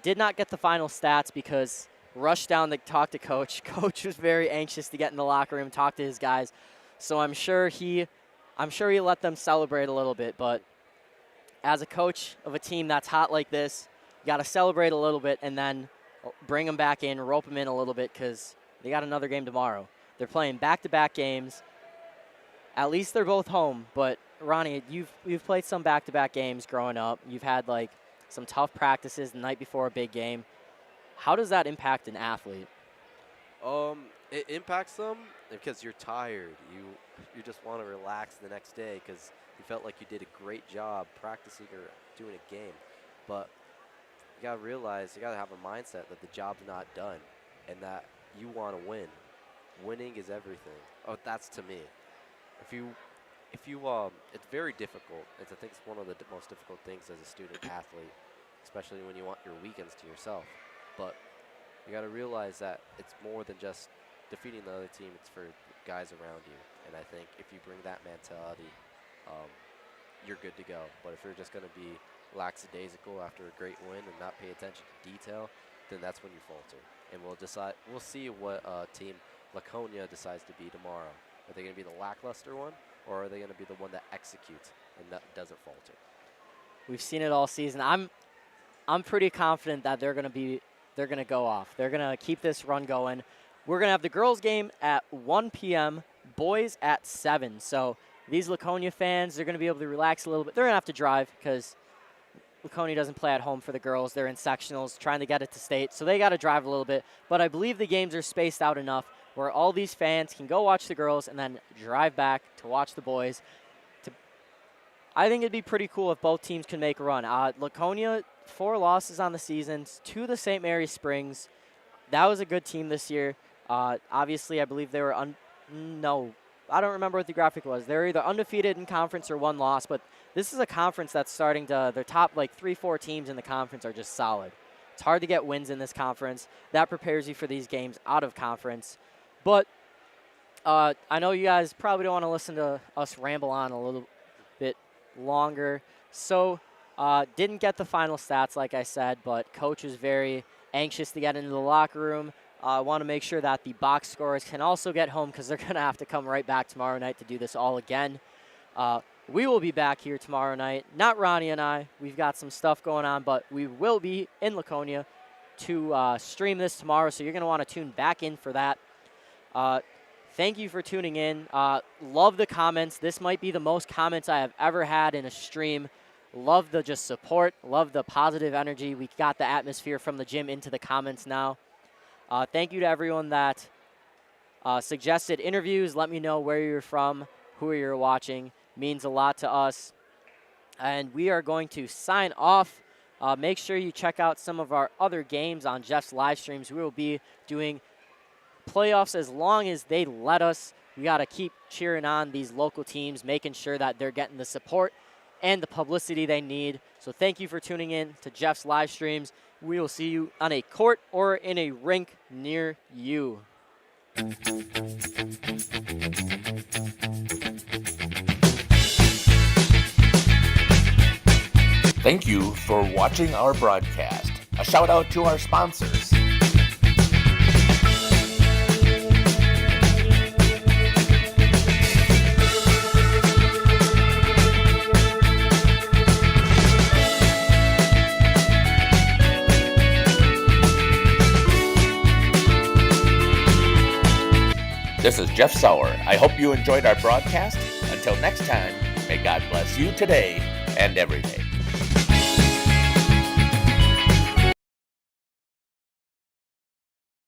Did not get the final stats because rushed down to talk to Coach. Coach was very anxious to get in the locker room and talk to his guys. So I'm sure he let them celebrate a little bit. But as a coach of a team that's hot like this, you got to celebrate a little bit and then bring them back in, rope them in a little bit because they got another game tomorrow. They're playing back-to-back games. At least they're both home. But Ronnie, you've played some back-to-back games growing up. You've had like some tough practices the night before a big game. How does that impact an athlete? It impacts them because you're tired. You just want to relax the next day because you felt like you did a great job practicing or doing a game. But you got to realize, you got to have a mindset that the job's not done and that you want to win. Winning is everything. Oh, that's to me. It's very difficult. I think it's one of the most difficult things as a student athlete, especially when you want your weekends to yourself. But you got to realize that it's more than just defeating the other team. It's for guys around you. And I think if you bring that mentality, you're good to go. But if you're just going to be lackadaisical after a great win and not pay attention to detail, then that's when you falter. And we'll see what team Laconia decides to be tomorrow. Are they going to be the lackluster one, or are they going to be the one that executes and that doesn't falter? We've seen it all season. I'm pretty confident that they're going to go off. They're going to keep this run going. We're going to have the girls game at 1 p.m., boys at 7. So these Laconia fans, they're going to be able to relax a little bit. They're going to have to drive because Laconia doesn't play at home for the girls. They're in sectionals trying to get it to state, so they got to drive a little bit. But I believe the games are spaced out enough where all these fans can go watch the girls and then drive back to watch the boys. I think it'd be pretty cool if both teams can make a run. Laconia, 4 losses on the season to the St. Mary's Springs. That was a good team this year. Obviously, I believe they were no, I don't remember what the graphic was. They're either undefeated in conference or 1 loss, but this is a conference that's starting to, their top like 3-4 teams in the conference are just solid. It's hard to get wins in this conference. That prepares you for these games out of conference. But I know you guys probably don't want to listen to us ramble on a little bit longer. So didn't get the final stats, like I said, but Coach was very anxious to get into the locker room. I want to make sure that the box scorers can also get home because they're going to have to come right back tomorrow night to do this all again. We will be back here tomorrow night. Not Ronnie and I. We've got some stuff going on, but we will be in Laconia to stream this tomorrow, so you're going to want to tune back in for that. Thank you for tuning in. Love the comments. This might be the most comments I have ever had in a stream. Love the just support. Love the positive energy. We got the atmosphere from the gym into the comments now. Thank you to everyone that suggested interviews. Let me know where you're from, who you're watching. Means a lot to us. And we are going to sign off. Make sure you check out some of our other games on Jeff's live streams. We will be doing playoffs as long as they let us. We got to keep cheering on these local teams, making sure that they're getting the support and the publicity they need. So thank you for tuning in to Jeff's live streams. We will see you on a court or in a rink near you. Thank you for watching our broadcast. A shout out to our sponsors. This is Jeff Sauer. I hope you enjoyed our broadcast. Until next time, may God bless you today and every day.